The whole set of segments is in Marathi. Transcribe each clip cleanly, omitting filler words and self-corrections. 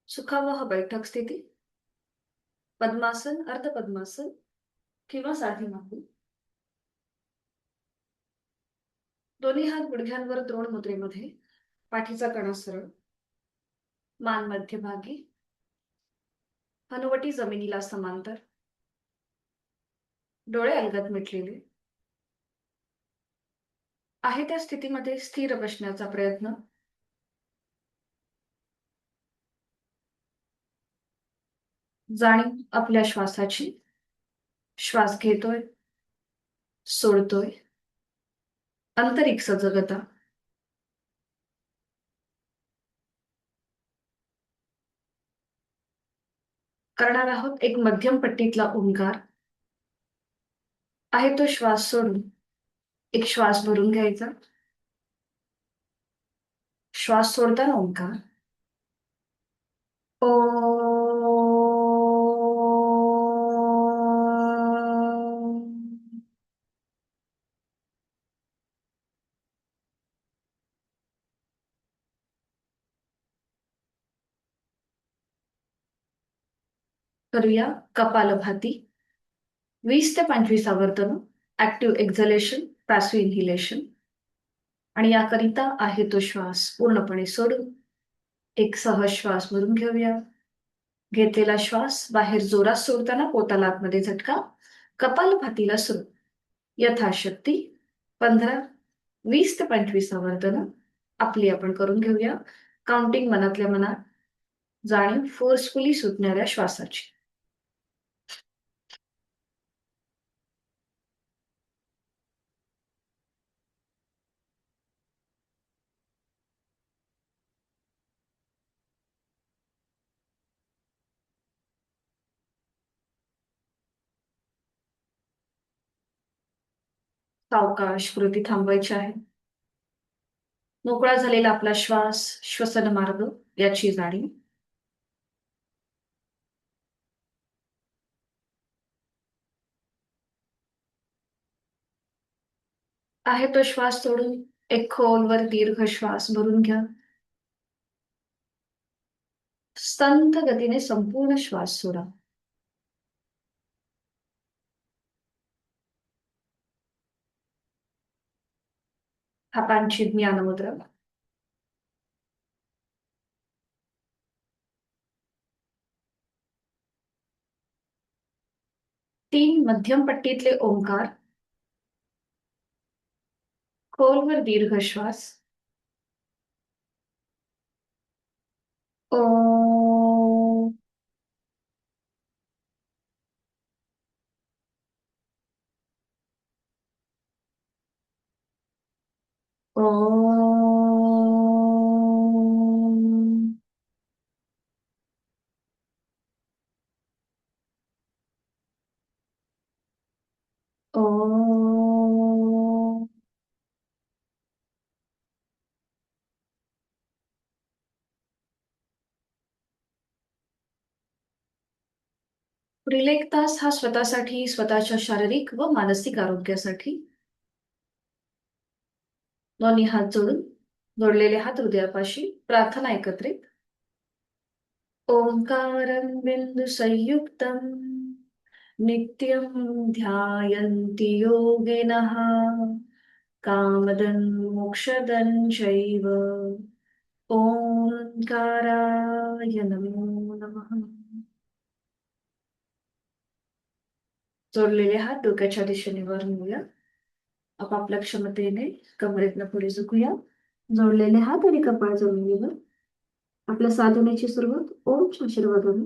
सुखावह बैठक स्थिती, पद्मासन, अर्धपद्मासन किंवा साधी मांडी. दोन्ही हात गुडघ्यांवर द्रोण मुद्रेमध्ये, पाठीचा कणा सरळ, मान मध्यभागी, हनुवटी जमिनीला समांतर, डोळे अलगद मिटलेले. आहे त्या स्थितीमध्ये स्थिर बसण्याचा प्रयत्न. जाणीव आपल्या श्वासाची. श्वास घेतोय, सोडतोय, आंतरिक सजगता. करणार आहोत एक मध्यम पट्टीतला ओंकार. आहे तो श्वास सोडून एक श्वास भरून घ्यायचा. श्वास सोडताना ओंकार. ओ. करूया कपालभाती. 20 ते 25 आवर्तन. Active exhalation, passive inhalation. आणि याकरिता आहे तो श्वास पूर्णपणे सोडून एक सहज श्वास भरून घेऊया. घेतलेला श्वास बाहेर जोरात सोडताना पोटाला आतमध्ये झटका. कपालभातीला सुरू. यथाशक्ती 15, 20 ते 25 आवर्तन आपली आपण करून घेऊया. काउंटिंग मनातल्या मनात. जाणीव फोर्सफुली सुटणाऱ्या श्वासाची. सावकाश कृती थांबवायची आहे. मोकळा झालेला आपला श्वास, श्वसन मार्ग याची जाणीव. आहे तो श्वास सोडून एक खोलवर दीर्घ श्वास भरून घ्या. संथ गतीने संपूर्ण श्वास सोडा. हातांची ज्ञानमुद्रा. 3 मध्यम पट्टीतले ओंकार. खोलवर दीर्घ श्वास. ओ. ओ. ओ. पुढील 1 तास हा स्वतःसाठी, स्वतःच्या शारीरिक व मानसिक आरोग्यासाठी. दोन्ही हात जोडून, जोडलेले हात हृदयापाशी, प्रार्थना एकत्रित. ओंकारं बिंदु संयुक्तम नित्यं ध्यायन्ति योगिनः कामदं मोक्षदं चैव. ओंकाराय नमो नमः. जोडलेले हात डोक्याच्या दिशेने वर नेऊया. आपापल्या क्षमतेने कमरेतनं पुढे झुकूया. जोडलेले हात आणि कपाळ जमिनीवर. आपल्या साधनेची सुरुवात ओमच्या आशीर्वादाने.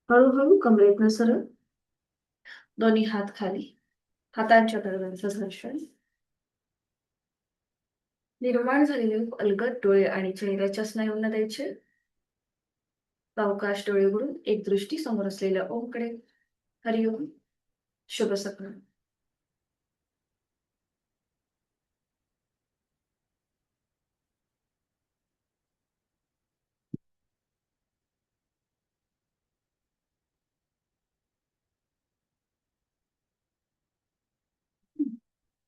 हळूहळू कमरेतनं सरळ. दोन्ही हात खाली. हातांच्या तळव्यांचं घर्षण. निर्माण झालेले अलगद डोळे आणि चेहऱ्याच्या स्नायूंना द्यायचे. सावकाश डोळे उघडून एक दृष्टी समोर असलेल्या ओमकडे. हरिओम. शुभ सकाळ.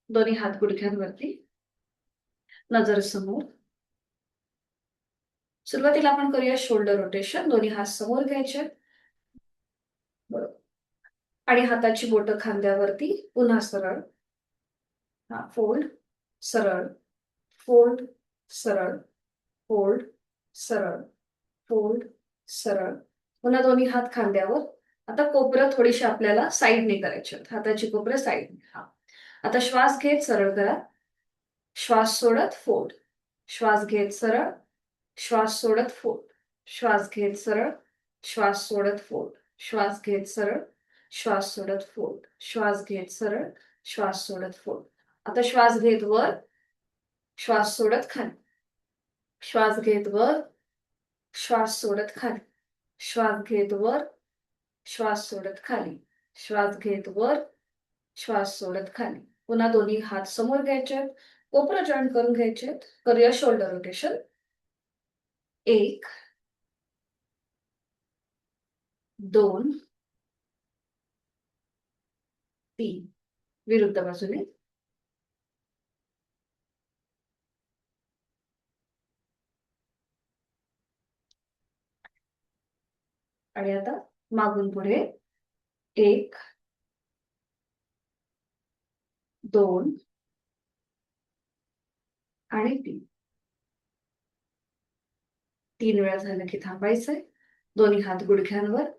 दोन्ही हात गुडघ्यांवरती. नजर समोर. सुरुवातीला आपण करूया शोल्डर रोटेशन. दोन्ही हात समोर घ्यायचे. बरोबर. आणि हाताची बोटं खांद्यावरती पुन्हा सरळ. हा, फोल्ड, सरळ, फोल्ड, सरळ, फोल्ड, सरळ, फोल्ड, सरळ. पुन्हा दोन्ही हात खांद्यावर. आता कोपरं थोडीशी आपल्याला साईडने करायची आहेत. हाताची कोपरं साईडने. हा. आता श्वास घेत सरळ करा. श्वास सोडत फोल्ड. श्वास घेत सरळ. श्वास सोडत फोल्ड. श्वास घेत सरळ. श्वास सोडत फोल्ड. श्वास घेत सरळ. श्वास सोडत फोल्ड. श्वास घेत सरळ. श्वास सोडत फोल्ड. आता श्वास घेत वर. श्वास सोडत खाली. श्वास घेत वर. श्वास सोडत खाली. श्वास घेत वर. श्वास सोडत खाली. श्वास घेत वर. श्वास सोडत खाली. पुन्हा दोन्ही हात समोर घ्यायचे. कोपरं जॉईंट करून घ्यायचे. करूया शोल्डर रोटेशन. 1, 2, 3. विरुद्ध बाजूने. आणि आता मागून पुढे. 1, 2 आणि 3. 3 वेळा झालं की थांबायचंय. दोन्ही हात गुडघ्यांवर.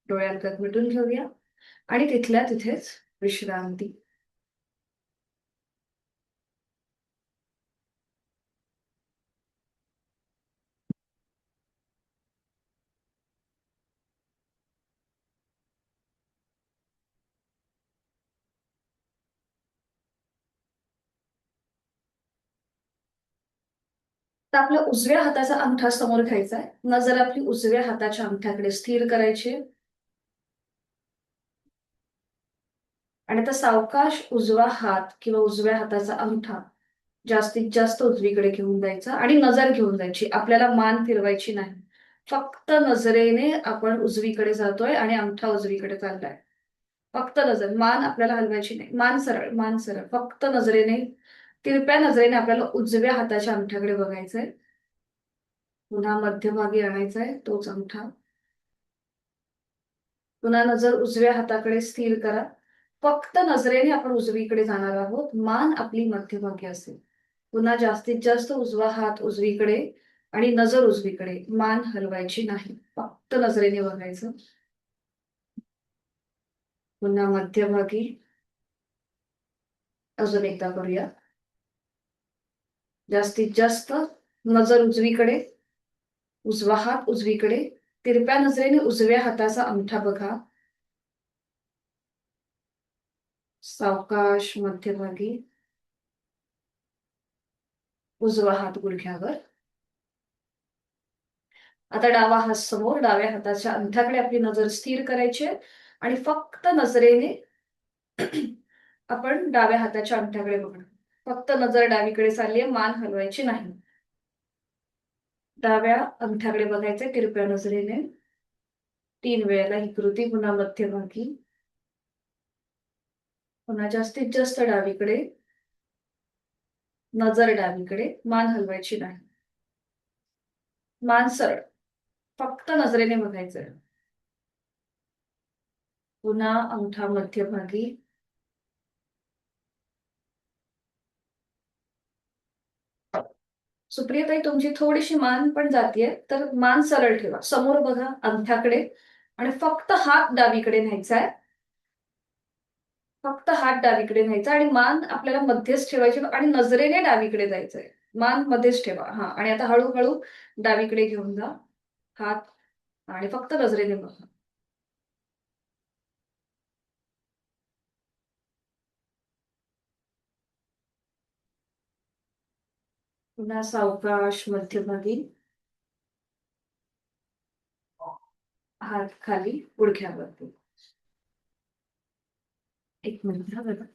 डोळ्यांकडे मिटून घेऊया. आणि तिथल्या तिथेच विश्रांती. तर आपल्या उजव्या हाताचा अंगठा समोर घ्यायचा आहे. नजर आपली उजव्या हाताच्या अंगठ्याकडे स्थिर करायची आहे. आणि आता सावकाश उजवा हात किंवा उजव्या हाताचा अंगठा जास्तीत जास्त उजवीकडे घेऊन जायचा आणि नजर घेऊन जायची. आपल्याला मान फिरवायची नाही. फक्त नजरेने आपण उजवीकडे जातोय आणि अंगठा उजवीकडे चाललाय. फक्त नजर. मान आपल्याला हलवायची नाही. मान सरळ, मान सरळ. फक्त नजरेने, तिरप्या नजरेने आपल्याला उजव्या हाताच्या अंगठ्याकडे बघायचंय. पुन्हा मध्यभागी आणायचाय तोच अंगठा. पुन्हा नजर उजव्या हाताकडे स्थिर करा. फक्त नजरेने आपण उजवीकडे जाणार आहोत. मान आपली मध्यभागी असेल. पुन्हा जास्तीत जास्त उजवा हात उजवीकडे आणि नजर उजवीकडे. मान हलवायची नाही. फक्त नजरेने बघायचं. पुन्हा मध्यभागी. अजून एकदा करूया. जास्तीत जास्त नजर उजवीकडे. उजवा हात उजवीकडे. तिरप्या नजरेने उजव्या हाताचा अंगठा बघा. सावकाश मध्यभागी. उजवा हात गुडघ्यावर. आता डावा हात समोर. डाव्या हाताच्या अंगठ्याकडे आपली नजर स्थिर करायची आहे आणि फक्त नजरेने आपण डाव्या हाताच्या अंगठ्याकडे बघणार. फक्त नजर डावीकडे चालली आहे. मान हलवायची नाही. डाव्या अंगठ्याकडे बघायचे तिरप्या नजरेने. 3 वेळेला ही कृती. पुन्हा मध्यभागी. पुन्हा जास्तीत जास्त डावीकडे. नजर डावीकडे. मान हलवायची नाही. मान सरळ. फक्त नजरेने बघायचंय. पुन्हा अंगठा मध्यभागी. सुप्रियाताई, तुमची थोडीशी मान पण जातीये, तर मान सरळ ठेवा. समोर बघा अंगठ्याकडे आणि फक्त हात डावीकडे न्यायचा आहे. फक्त हात डावीकडे न्यायचा आणि मान आपल्याला मध्येच ठेवायची आणि नजरेने डावीकडे जायचंय. मान मध्येच ठेवा. हा. आणि आता हळूहळू डावीकडे घेऊन जा हात आणि फक्त नजरेने बघा. पुन्हा सावकाश मध्यभागी. हात खाली गुडघ्यावरती. 1 मिनिट हा बघा.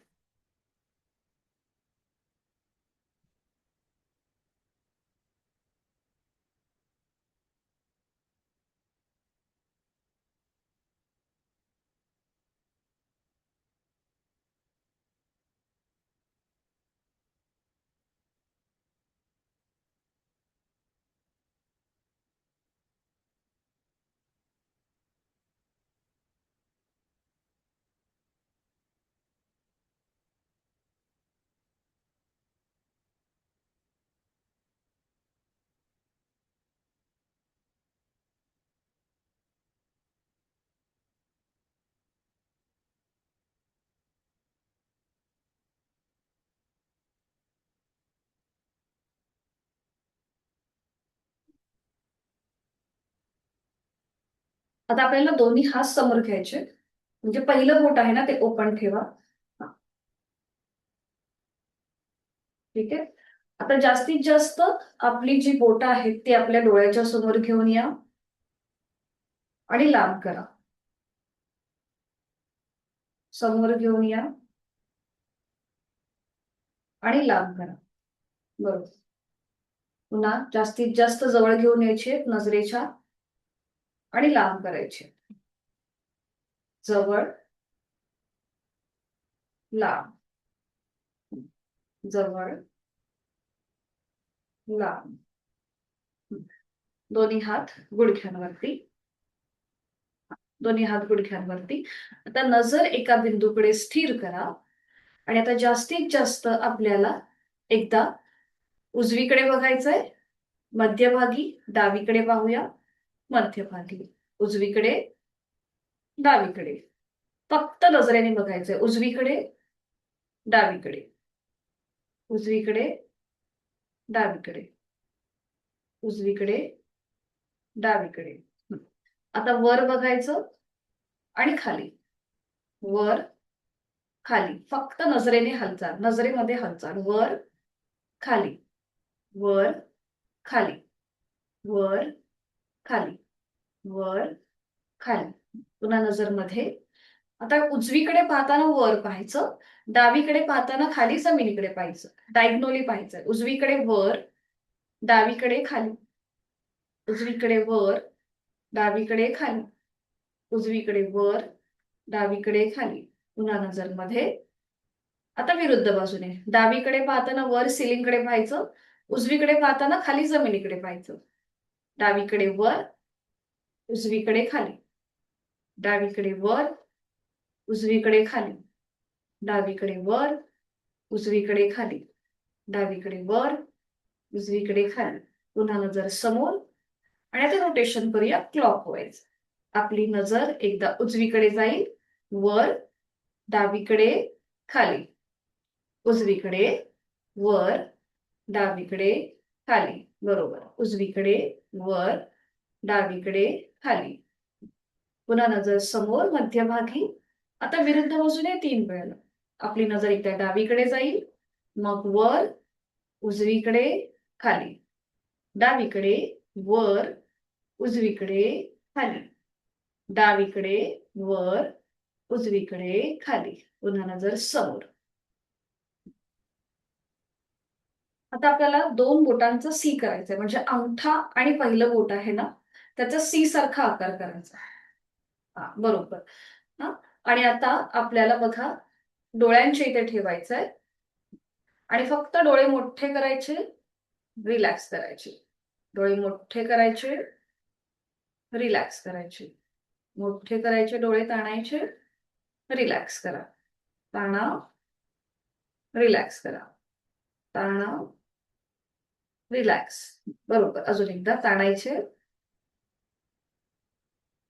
आता आपल्याला दोन्ही हात समोर घ्यायचे, म्हणजे पहिलं बोट आहे ना ते ओपन ठेवा. ठीक आहे. आता जास्तीत जास्त आपली जी बोट आहेत ती आपल्या डोळ्याच्या समोर घेऊन या आणि लांब करा. समोर घेऊन या आणि लांब करा. बरोबर. पुन्हा जास्तीत जास्त जवळ घेऊन यायचे नजरेच्या आणि लांब करायचे. जवळ, लांब, जवळ, लांब. दोन्ही हात गुडघ्यांवरती. दोन्ही हात गुडघ्यांवरती. आता नजर एका बिंदूकडे स्थिर करा आणि आता जास्तीत जास्त आपल्याला एकदा उजवीकडे बघायचंय, मध्यभागी, डावीकडे पाहूया, मध्यभागी, उजवीकडे, डावीकडे. फक्त नजरेने बघायचंय. उजवीकडे, डावीकडे, उजवीकडे, डावीकडे, उजवीकडे, डावीकडे. आता वर बघायचं आणि खाली, वर, खाली. फक्त नजरेने हालचाल, नजरेमध्ये हालचाल. वर, खाली, वर, खाली, वर, खाली, वर, खाली. पुन्हा नजर मध्ये. आता उजवीकडे पाहताना वर पाहायचं, डावीकडे पाहताना खाली जमिनीकडे पाहायचं. डायगोनली पाहायचं. उजवीकडे वर, डावीकडे खाली, उजवीकडे वर, डावीकडे खाली, उजवीकडे वर, डावीकडे खाली. पुन्हा नजर मध्ये. आता विरुद्ध बाजूने. डावीकडे पाहताना वर सिलिंगकडे पाहायचं, उजवीकडे पाहताना खाली जमिनीकडे पाहायचं. डावीकडे वर, उजवीकडे खाली, डावीकडे वर, उजवीकडे खाली, डावीकडे वर, उजवीकडे खाली, डावीकडे वर, उजवीकडे खाली. पुन्हा नजर समोर आणि आता रोटेशन करूया क्लॉकवाईज. आपली नजर एकदा उजवीकडे जाईल, वर, डावीकडे, खाली, उजवीकडे, वर, डावीकडे, खाली. बरोबर. उजवीकडे, वर, डावीकडे, खाली. पुन्हा नजर समोर, मध्यभागी. आता विरुद्ध बाजूने 3 वेळा. आपली नजर एकदा डावीकडे जाईल, मग वर, उजवीकडे, खाली, डावीकडे, वर, उजवीकडे, खाली, डावीकडे, वर, उजवीकडे, खाली. पुन्हा नजर समोर. आता आपल्याला 2 बोटांचा सी करायचंय, म्हणजे अंगठा आणि पहिलं बोट आहे ना त्याचा सी सारखा आकार करायचा. बरोबर. हा. आणि आता आपल्याला बघा डोळ्यांच्या इथे ठेवायचंय आणि फक्त डोळे मोठे करायचे, रिलॅक्स करायचे. डोळे मोठे करायचे, रिलॅक्स करायचे. मोठे करायचे, डोळे ताणायचे, रिलॅक्स करा. ताणा, रिलॅक्स करा. ताणा, रिलॅक्स. बरोबर. अजून एकदा ताणायचे,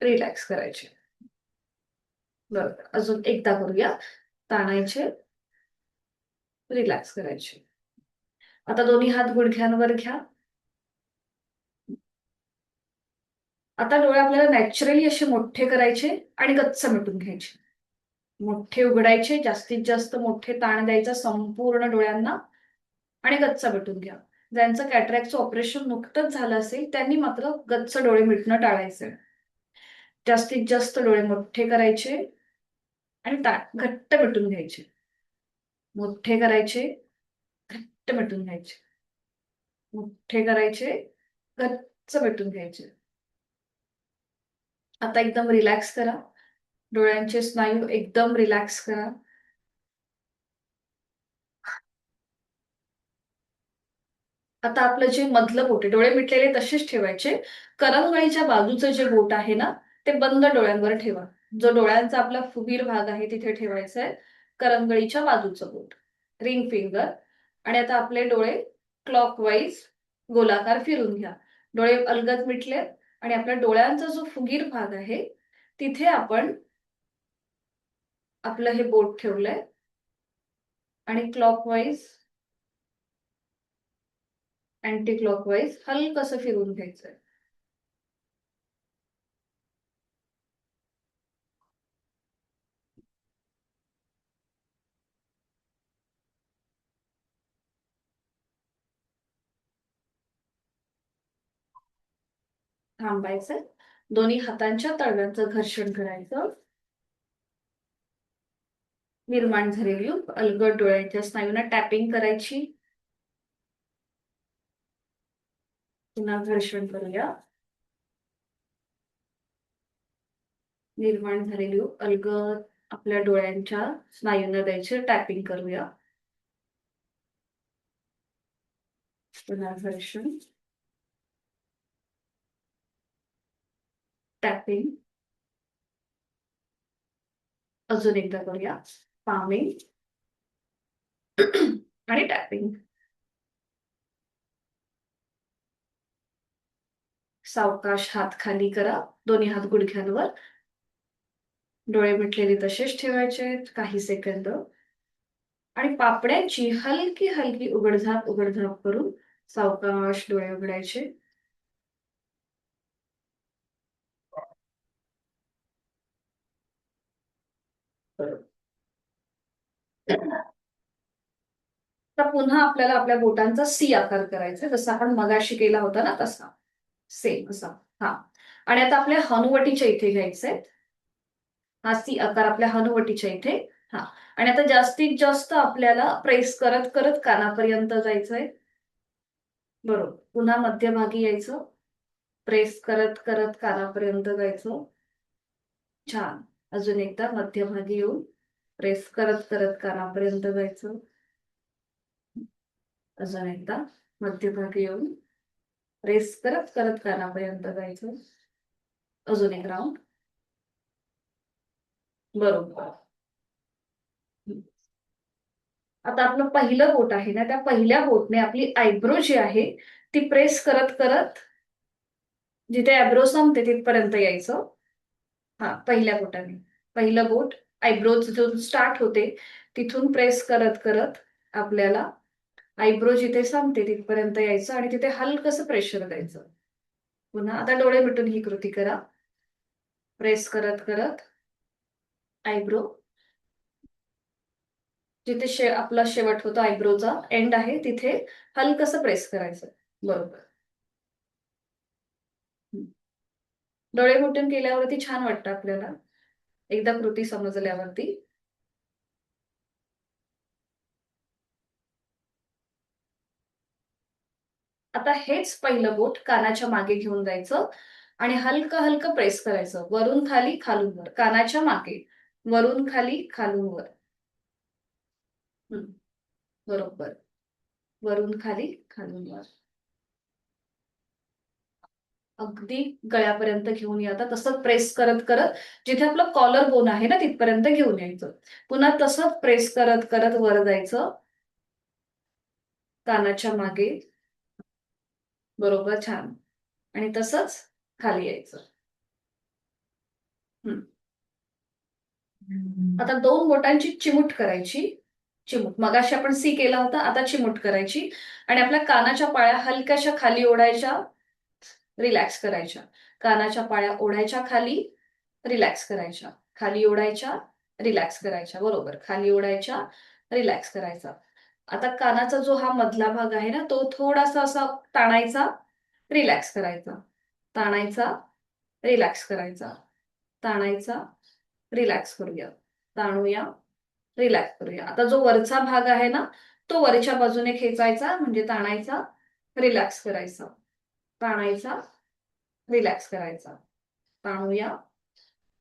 रिलॅक्स करायचे. बरोबर. अजून एकदा करूया. ताणायचे, रिलॅक्स करायचे. आता दोन्ही हात गुडघ्यांवर घ्या. आता डोळे आपल्याला नॅचरली असे मोठे करायचे आणि गच्च मिटून घ्यायचे. मोठे उघडायचे, जास्तीत जास्त मोठे ताण द्यायचा संपूर्ण डोळ्यांना आणि गच्च मिटून घ्या. ज्यांचं कॅटरॅक्टचं ऑपरेशन नुकतंच झालं असेल त्यांनी मात्र गच्च डोळे मिटणं टाळायचे. जास्तीत जास्त डोळे मोठे करायचे आणि ताण घट्ट मिटून घ्यायचे. मोठे करायचे, घट्ट मिटून घ्यायचे. मोठे करायचे, गच्च मिटून घ्यायचे. आता एकदम रिलॅक्स करा. डोळ्यांचे स्नायू एकदम रिलॅक्स करा. आता आपलं जे मधलं बोट आहे, डोळे मिटलेले तसेच ठेवायचे. करंगळीच्या बाजूचं जे बोट आहे ना ते बंद डोळ्यांवर ठेवा. जो डोळ्यांचा आपला फुगीर भाग आहे तिथे ठेवायचा आहे. करंगळीच्या बाजूचं बोट, रिंग फिंगर. आणि आता आपले डोळे क्लॉकवाईज गोलाकार फिरून घ्या. डोळे अलगद मिटले आणि आपल्या डोळ्यांचा जो फुगीर भाग आहे तिथे आपण आपलं हे बोट ठेवलंय आणि क्लॉकवाईज, अँटी क्लॉकवाईज हलकसं फिरून घ्यायचंय. थांबायचंय. दोन्ही हातांच्या तळव्यांचं घर्षण करायचं. निर्माण झालेली अलगद डोळ्यांच्या स्नायूंना टॅपिंग करायची. पुन्हा घर्षण करूया. निर्माण झालेली अलगद आपल्या डोळ्यांच्या स्नायूंना द्यायचे, टॅपिंग करूया. पुन्हा घर्षण, टॅपिंग. अजून एकदा करूया. पामिंग आणि टॅपिंग. सावकाश हात खाली करा. दोन्ही हात गुडघ्यांवर. डोळे मिटलेले तसेच ठेवायचे काही सेकंद. आणि पापड्यांची हलकी हलकी उघडझाप करून सावकाश डोळे उघडायचे. तर पुन्हा आपल्याला आपल्या बोटांचा सी आकार करायचा, जसा आपण मगाशी केला होता ना तसा. सेम असा. हा. आणि आता आपल्या हनुवटीच्या इथे घ्यायचंय. हा सी आकार आपल्या हनुवटीच्या इथे. हा. आणि आता जास्तीत जास्त आपल्याला प्रेस करत करत कानापर्यंत जायचंय. बरोबर. पुन्हा मध्यभागी यायचं. प्रेस करत करत कानापर्यंत जायचं. छान. अजून एकदा मध्यभागी येऊन प्रेस करत करत कानापर्यंत जायचं. अजून एकदा मध्यभागी येऊन प्रेस करत करत कानापर्यंत जायचं. अजून एक राऊंड. बरोबर. आता आपलं पहिलं बोट आहे ना, त्या पहिल्या बोटने आपली आयब्रो जी आहे ती प्रेस करत करत जिथे आयब्रो संपते तिथपर्यंत यायचं. हा, पहिल्या बोटाने. पहिलं बोट आयब्रो जिथून स्टार्ट होते तिथून प्रेस करत करत आपल्याला आयब्रो जिथे संपते तिथपर्यंत यायचं आणि तिथे हलकसं प्रेशर द्यायचं. पुन्हा आता डोळे मिटून ही कृती करा. प्रेस करत करत आयब्रो जिथे आपला शेवट होतो, आयब्रोचा एंड आहे तिथे हलकसं प्रेस करायचं. बरोबर. डोळे मिटून केल्यावरती छान वाटतं आपल्याला, एकदा कृती समजल्यावरती. आता हेच पहिलं बोट कानाच्या मागे घेऊन जायचं आणि हलकं हलकं प्रेस करायचं, वरून खाली खालून वर, कानाच्या मागे, वरून खाली खालून वर. बरोबर. वरून खाली खालून वर. अगदी गळ्यापर्यंत घेऊन या. आता तसं प्रेस करत करत जिथे आपलं कॉलर बोन आहे ना तिथपर्यंत घेऊन यायचं. पुन्हा तसंच प्रेस करत करत वर जायचं कानाच्या मागे. बरोबर. छान. आणि तसंच खाली यायचं. आता दोन बोटांची चिमूट करायची. चिमूट. मगाशी आपण सी केला होता, आता चिमूट करायची आणि आपल्या कानाच्या पाळ्या हलक्याशा खाली ओढायच्या, रिलॅक्स करायच्या. कानाच्या पाळ्या ओढायच्या खाली, रिलॅक्स करायच्या. खाली ओढायच्या, रिलॅक्स करायच्या. बरोबर. खाली ओढायच्या, रिलॅक्स करायचा. आता कानाचा जो हा मधला भाग आहे ना तो थोडासा असा ताणायचा, रिलॅक्स करायचा. ताणायचा, रिलॅक्स करायचा. ताणायचा, रिलॅक्स करूया. ताणूया, रिलॅक्स करूया. आता जो वरचा भाग आहे ना तो वरच्या बाजूने खेचायचा, म्हणजे ताणायचा, रिलॅक्स करायचा. ताणायचा, रिलॅक्स करायचा. ताणूया,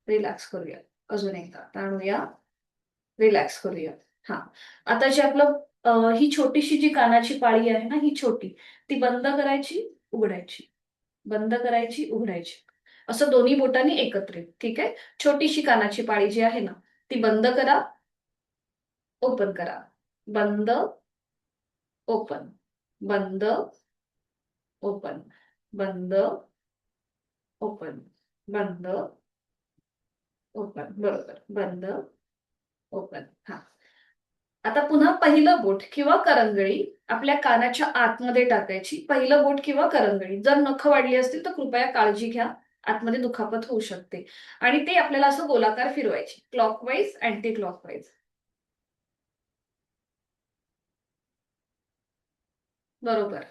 रिलॅक्स करूया. अजून एकदा ताणूया, रिलॅक्स करूया. हा. आता जे आपलं ही छोटीशी जी कानाची पाळी आहे ना, ही छोटी, ती बंद करायची, उघडायची. बंद करायची, उघडायची. असं दोन्ही बोटांनी एकत्रित. ठीक आहे. छोटीशी कानाची पाळी जी आहे ना ती बंद करा, ओपन करा. बंद, ओपन. बंद, ओपन. बंद, ओपन. बंद, ओपन. बरोबर. बंद, ओपन. हा. आता पुन्हा पहिलं बोट किंवा करंगळी आपल्या कानाच्या आतमध्ये टाकायची. पहिलं बोट किंवा करंगळी. जर नखं वाढली असतील तर कृपया काळजी घ्या. आतमध्ये दुखापत होऊ शकते. आणि ते आपल्याला असं गोलाकार फिरवायची. Clockwise, anti clockwise. बरोबर.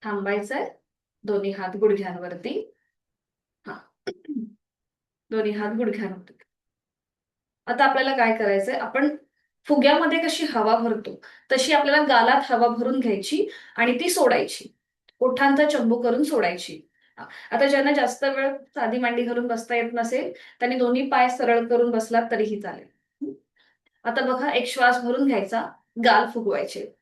थांबायचंय. दोन्ही हात गुडघ्यांवरती. हा. दोन्ही हात गुडघ्यांवरती. आता आपल्याला काय करायचंय, आपण फुग्यामध्ये कशी हवा भरतो तशी आपल्याला गालात हवा भरून घ्यायची आणि ती सोडायची. ओठांचा चंबू करून सोडायची. आता ज्यांना जास्त वेळ साधी मांडी घालून बसता येत नसेल त्यांनी दोन्ही पाय सरळ करून बसलात तरीही चालेल. आता बघा, एक श्वास भरून घ्यायचा, गाल फुगवायचे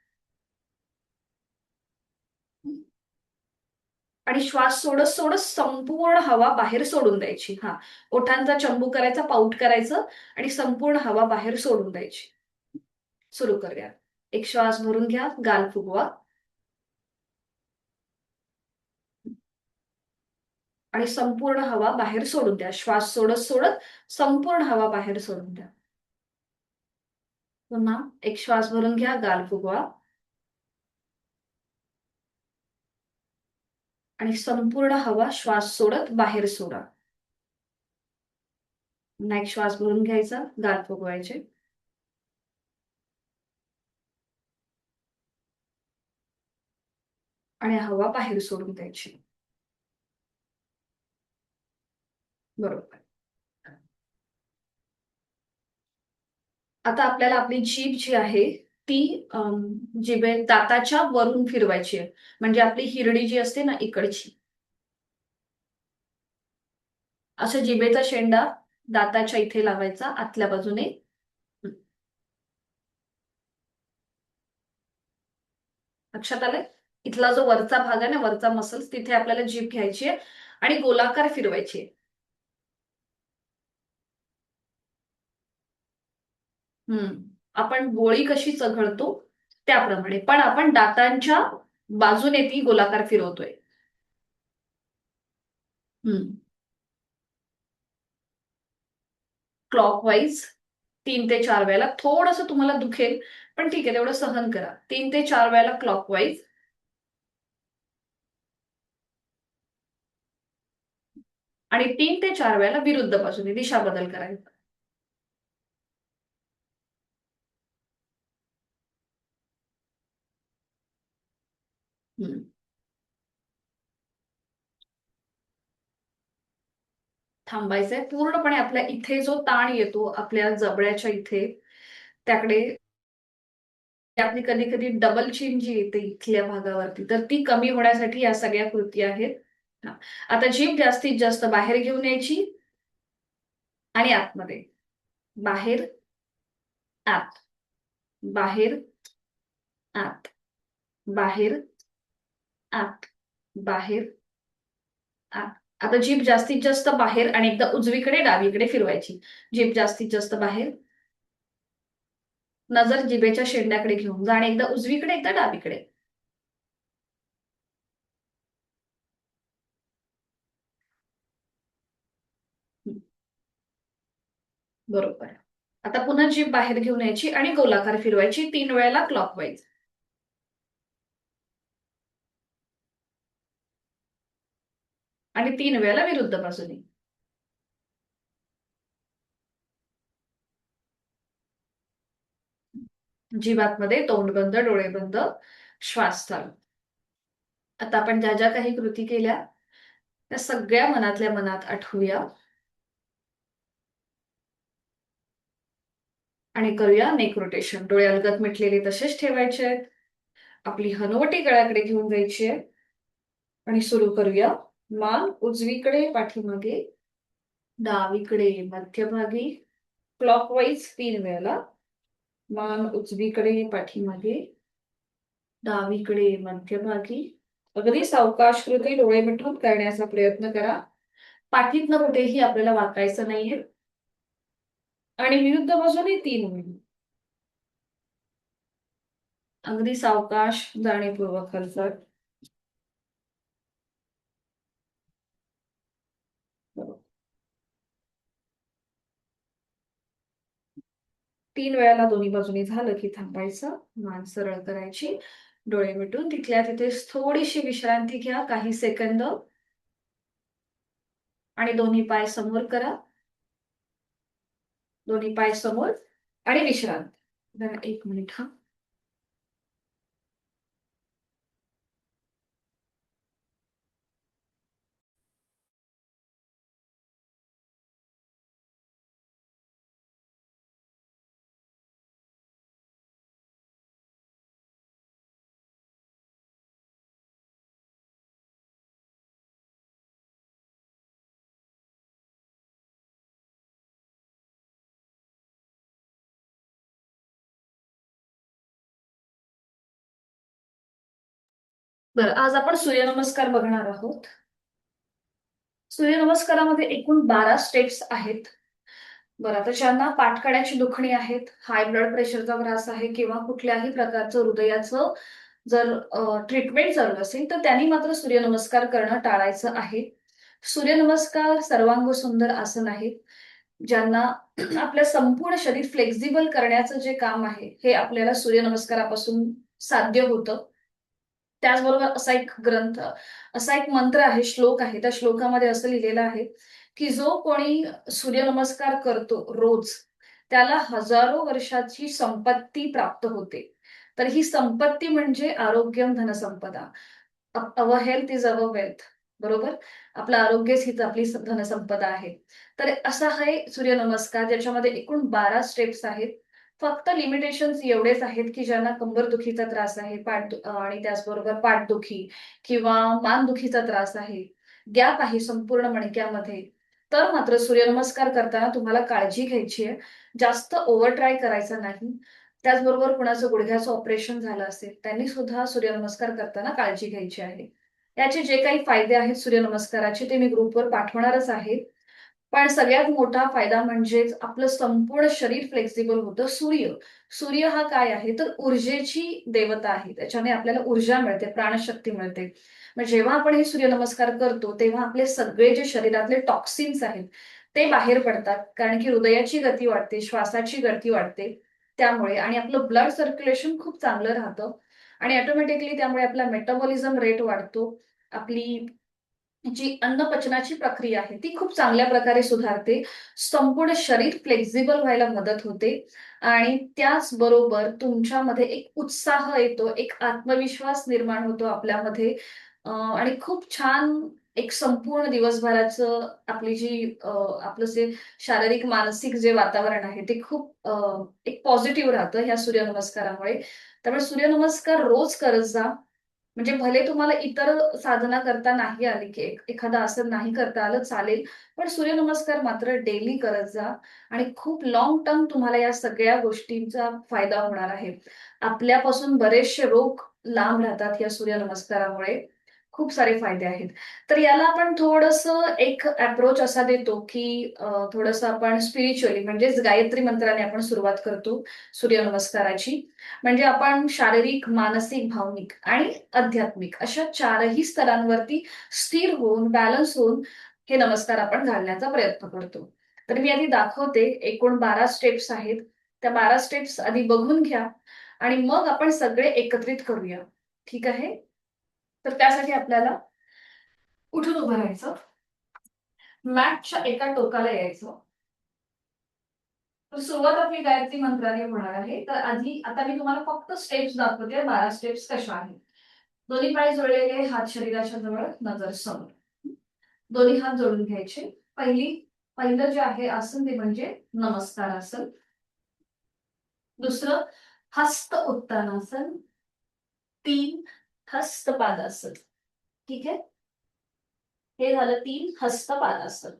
आणि श्वास सोडत सोडत संपूर्ण हवा बाहेर सोडून द्यायची. हा. ओठांचा चंबू करायचा, पाऊट करायचं आणि संपूर्ण हवा बाहेर सोडून द्यायची. सुरू करूया. एक श्वास भरून घ्या, गाल फुगवा आणि संपूर्ण हवा बाहेर सोडून द्या. श्वास सोडत सोडत संपूर्ण हवा बाहेर सोडून द्या. पुन्हा एक श्वास भरून घ्या, गाल फुगवा आणि संपूर्ण हवा श्वास सोडत बाहेर सोडा. पुन्हा एक श्वास भरून घ्यायचा, गाल फुगवायचे आणि हवा बाहेर सोडून द्यायची. बरोबर. आता आपल्याला आपली जीभ जी आहे ती जिभे दाताच्या वरून फिरवायची आहे. म्हणजे आपली हिरडी जी असते ना इकडची, असं जिभेचा शेंडा दाताच्या इथे लावायचा आतल्या बाजूने. लक्षात आलंय? इथला जो वरचा भाग आहे ना, वरचा मसल्स, तिथे आपल्याला जीभ घ्यायची आहे आणि गोलाकार फिरवायची आहे. आपण गोळी कशी चघळतो त्याप्रमाणे, पण आपण दातांच्या बाजूने ती गोलाकार फिरवतोय. क्लॉकवाईज 3 ते 4 वेळेला. थोडंसं तुम्हाला दुखेल पण ठीक आहे, तेवढं सहन करा. 3 ते 4 वेळेला क्लॉकवाईज आणि 3 ते 4 वेळेला विरुद्ध बाजूने दिशा बदल करायचा. थांबायचंय. पूर्णपणे आपल्या इथे जो ताण येतो आपल्या जबड्याच्या इथे, त्याकडे आपली कधी कधी डबल चीन जी येते इथल्या भागावरती, तर ती कमी होण्यासाठी या सगळ्या कृती आहेत. आता जीभ जास्तीत जास्त बाहेर घेऊन यायची आणि आतमध्ये. बाहेर, आत, बाहेर, आत, बाहेर, आत, बाहेर, आत. आता जीभ जास्तीत जास्त बाहेर आणि एकदा उजवीकडे डावीकडे फिरवायची. जीभ जास्तीत जास्त बाहेर, नजर जिभेच्या शेंड्याकडे घेऊन जा आणि एकदा उजवीकडे एकदा डावीकडे. बरोबर. आता पुन्हा जीभ बाहेर घेऊन यायची आणि गोलाकार फिरवायची 3 वेळेला क्लॉकवाईज आणि 3 वेळेला विरुद्ध बाजूने. जीभ आतमध्ये, तोंड बंद, डोळे बंद, श्वास चालू. आता आपण ज्या ज्या काही कृती केल्या त्या सगळ्या मनातल्या मनात आठवूया आणि करूया नेक रोटेशन. डोळे अलगद मिटलेले तसेच ठेवायचे आहेत. आपली हनुवटी गळ्याकडे घेऊन जायची आहे आणि सुरू करूया. मान उजवीकडे पाठीमागे, डावीकडे मध्यभागी, क्लॉकवाईज 3 वेळेला. मान उजवीकडे पाठीमागे, डावीकडे मध्यभागी. अगदी सावकाश कृती डोळे मिटून करण्याचा प्रयत्न करा. पाठीतनं कुठेही आपल्याला वाकायचं नाहीये आणि विरुद्ध बाजूने 3 वेळा. अगदी सावकाश, जाणीवपूर्वक हालचाल. 3 वेळाला दोन्ही बाजूनी झालं की थांबायचं, मान सरळ करायची, डोळे मिटून तिथल्या तिथेच थोडीशी विश्रांती घ्या, काही सेकंद, आणि दोन्ही पाय समोर करा. दोन्ही पाय समोर आणि विश्रांती. जरा 1 मिनिट. हा. बरं, आज आपण सूर्यनमस्कार बघणार आहोत. सूर्यनमस्कारामध्ये एकूण 12 स्टेप्स आहेत. बरं, आता ज्यांना पाठकड्याची दुखणी आहेत, हाय ब्लड प्रेशरचा त्रास आहे किंवा कुठल्याही प्रकारचं हृदयाचं जर ट्रीटमेंट चालू असेल, तर त्यांनी मात्र सूर्यनमस्कार करणं टाळायचं आहे. सूर्यनमस्कार सर्वांग सुंदर आसन आहे. ज्यांना आपलं संपूर्ण शरीर फ्लेक्सिबल करण्याचं जे काम आहे, हे आपल्याला सूर्यनमस्कारापासून साध्य होतं. त्याचबरोबर असा एक मंत्र आहे, श्लोक आहे. त्या श्लोकामध्ये असं लिहिलेलं आहे, की जो कोणी सूर्यनमस्कार करतो रोज, त्याला हजारो वर्षाची संपत्ती प्राप्त होते. तर ही संपत्ती म्हणजे आरोग्यम धनसंपदा. Our health is our wealth. बरोबर? आपलं आरोग्यच हीच आपली धनसंपदा आहे. तर असा आहे सूर्यनमस्कार, ज्याच्यामध्ये एकूण 12 स्टेप्स आहेत. फक्त लिमिटेशन्स एवढेच आहेत, की ज्यांना कंबरदुखीचा त्रास आहे, आणि त्याचबरोबर पाठदुखी किंवा मानदुखीचा त्रास आहे, गॅप आहे संपूर्ण मणक्यामध्ये, तर मात्र सूर्यनमस्कार करताना तुम्हाला काळजी घ्यायची आहे. जास्त ओव्हर ट्राय करायचा नाही. त्याचबरोबर कुणाचं गुडघ्याचं ऑपरेशन झालं असेल, त्यांनी सुद्धा सूर्यनमस्कार करताना काळजी घ्यायची आहे. याचे जे काही फायदे आहेत सूर्यनमस्काराचे, ते मी ग्रुपवर पाठवणारच आहे. पण सगळ्यात मोठा फायदा म्हणजेच आपलं संपूर्ण शरीर फ्लेक्सिबल होतं. सूर्य हा काय आहे, तर ऊर्जेची देवता आहे. त्याच्याने आपल्याला ऊर्जा मिळते, प्राणशक्ती मिळते. मग जेव्हा आपण हे सूर्यनमस्कार करतो, तेव्हा आपले सगळे जे शरीरातले टॉक्सिन्स आहेत, ते बाहेर पडतात. कारण की हृदयाची गती वाढते, श्वासाची गती वाढते त्यामुळे, आणि आपलं ब्लड सर्क्युलेशन खूप चांगलं राहतं. आणि ऑटोमॅटिकली त्यामुळे आपला मेटाबॉलिझम रेट वाढतो. आपली जी अन्नपचनाची प्रक्रिया आहे ती खूप चांगल्या प्रकारे सुधारते. संपूर्ण शरीर फ्लेक्सिबल व्हायला मदत होते आणि त्याचबरोबर तुमच्यामध्ये एक उत्साह येतो, एक आत्मविश्वास निर्माण होतो आपल्यामध्ये, आणि खूप छान एक संपूर्ण दिवसभराचं आपलं जे शारीरिक, मानसिक जे वातावरण आहे ते खूप एक पॉझिटिव्ह राहतं ह्या सूर्यनमस्कारामुळे. त्यामुळे सूर्यनमस्कार रोज करत जा. म्हणजे भले तुम्हाला इतर साधना करता नाही आली, की एखादं आसन नाही करता आलं चालेल, पण सूर्यनमस्कार मात्र डेली करत जा आणि खूप लाँग टर्म तुम्हाला या सगळ्या गोष्टींचा फायदा होणार आहे. आपल्यापासून बरेचसे रोग लांब राहतात या सूर्यनमस्कारामुळे. खूप सारे फायदे आहेत. तर याला आपण थोडंसं एक अप्रोच असा देतो, की थोडंसं आपण स्पिरिच्युअली म्हणजेच गायत्री मंत्राने आपण सुरुवात करतो सूर्यनमस्काराची. म्हणजे आपण शारीरिक, मानसिक, भावनिक आणि आध्यात्मिक अशा चारही स्तरांवरती स्थिर होऊन, बॅलन्स होऊन हे नमस्कार आपण घालण्याचा प्रयत्न करतो. तर मी आधी दाखवते. एकूण 12 स्टेप्स आहेत. त्या 12 स्टेप्स आधी बघून घ्या आणि मग आपण सगळे एकत्रित करूया. ठीक आहे? तर त्यासाठी आपल्याला उठून उभं राहायचं. मॅटच्या एका टोकाला यायचं. तर सुरुवात आपली गायत्री मंत्राने होणार आहे. तर आधी आता मी तुम्हाला फक्त स्टेप्स दाखवते, 12 स्टेप्स कशा आहेत. दोन्ही पाय जोडलेले, हात शरीराच्या जवळ, नजर समोर. दोन्ही हात जोडून घ्यायचे. पहिलं जे आहे आसन ते म्हणजे नमस्कार आसन. दुसरं हस्त उत्तानासन. 3 हस्त पादासन. ठीक आहे? हे झालं 3 हस्त पादासन.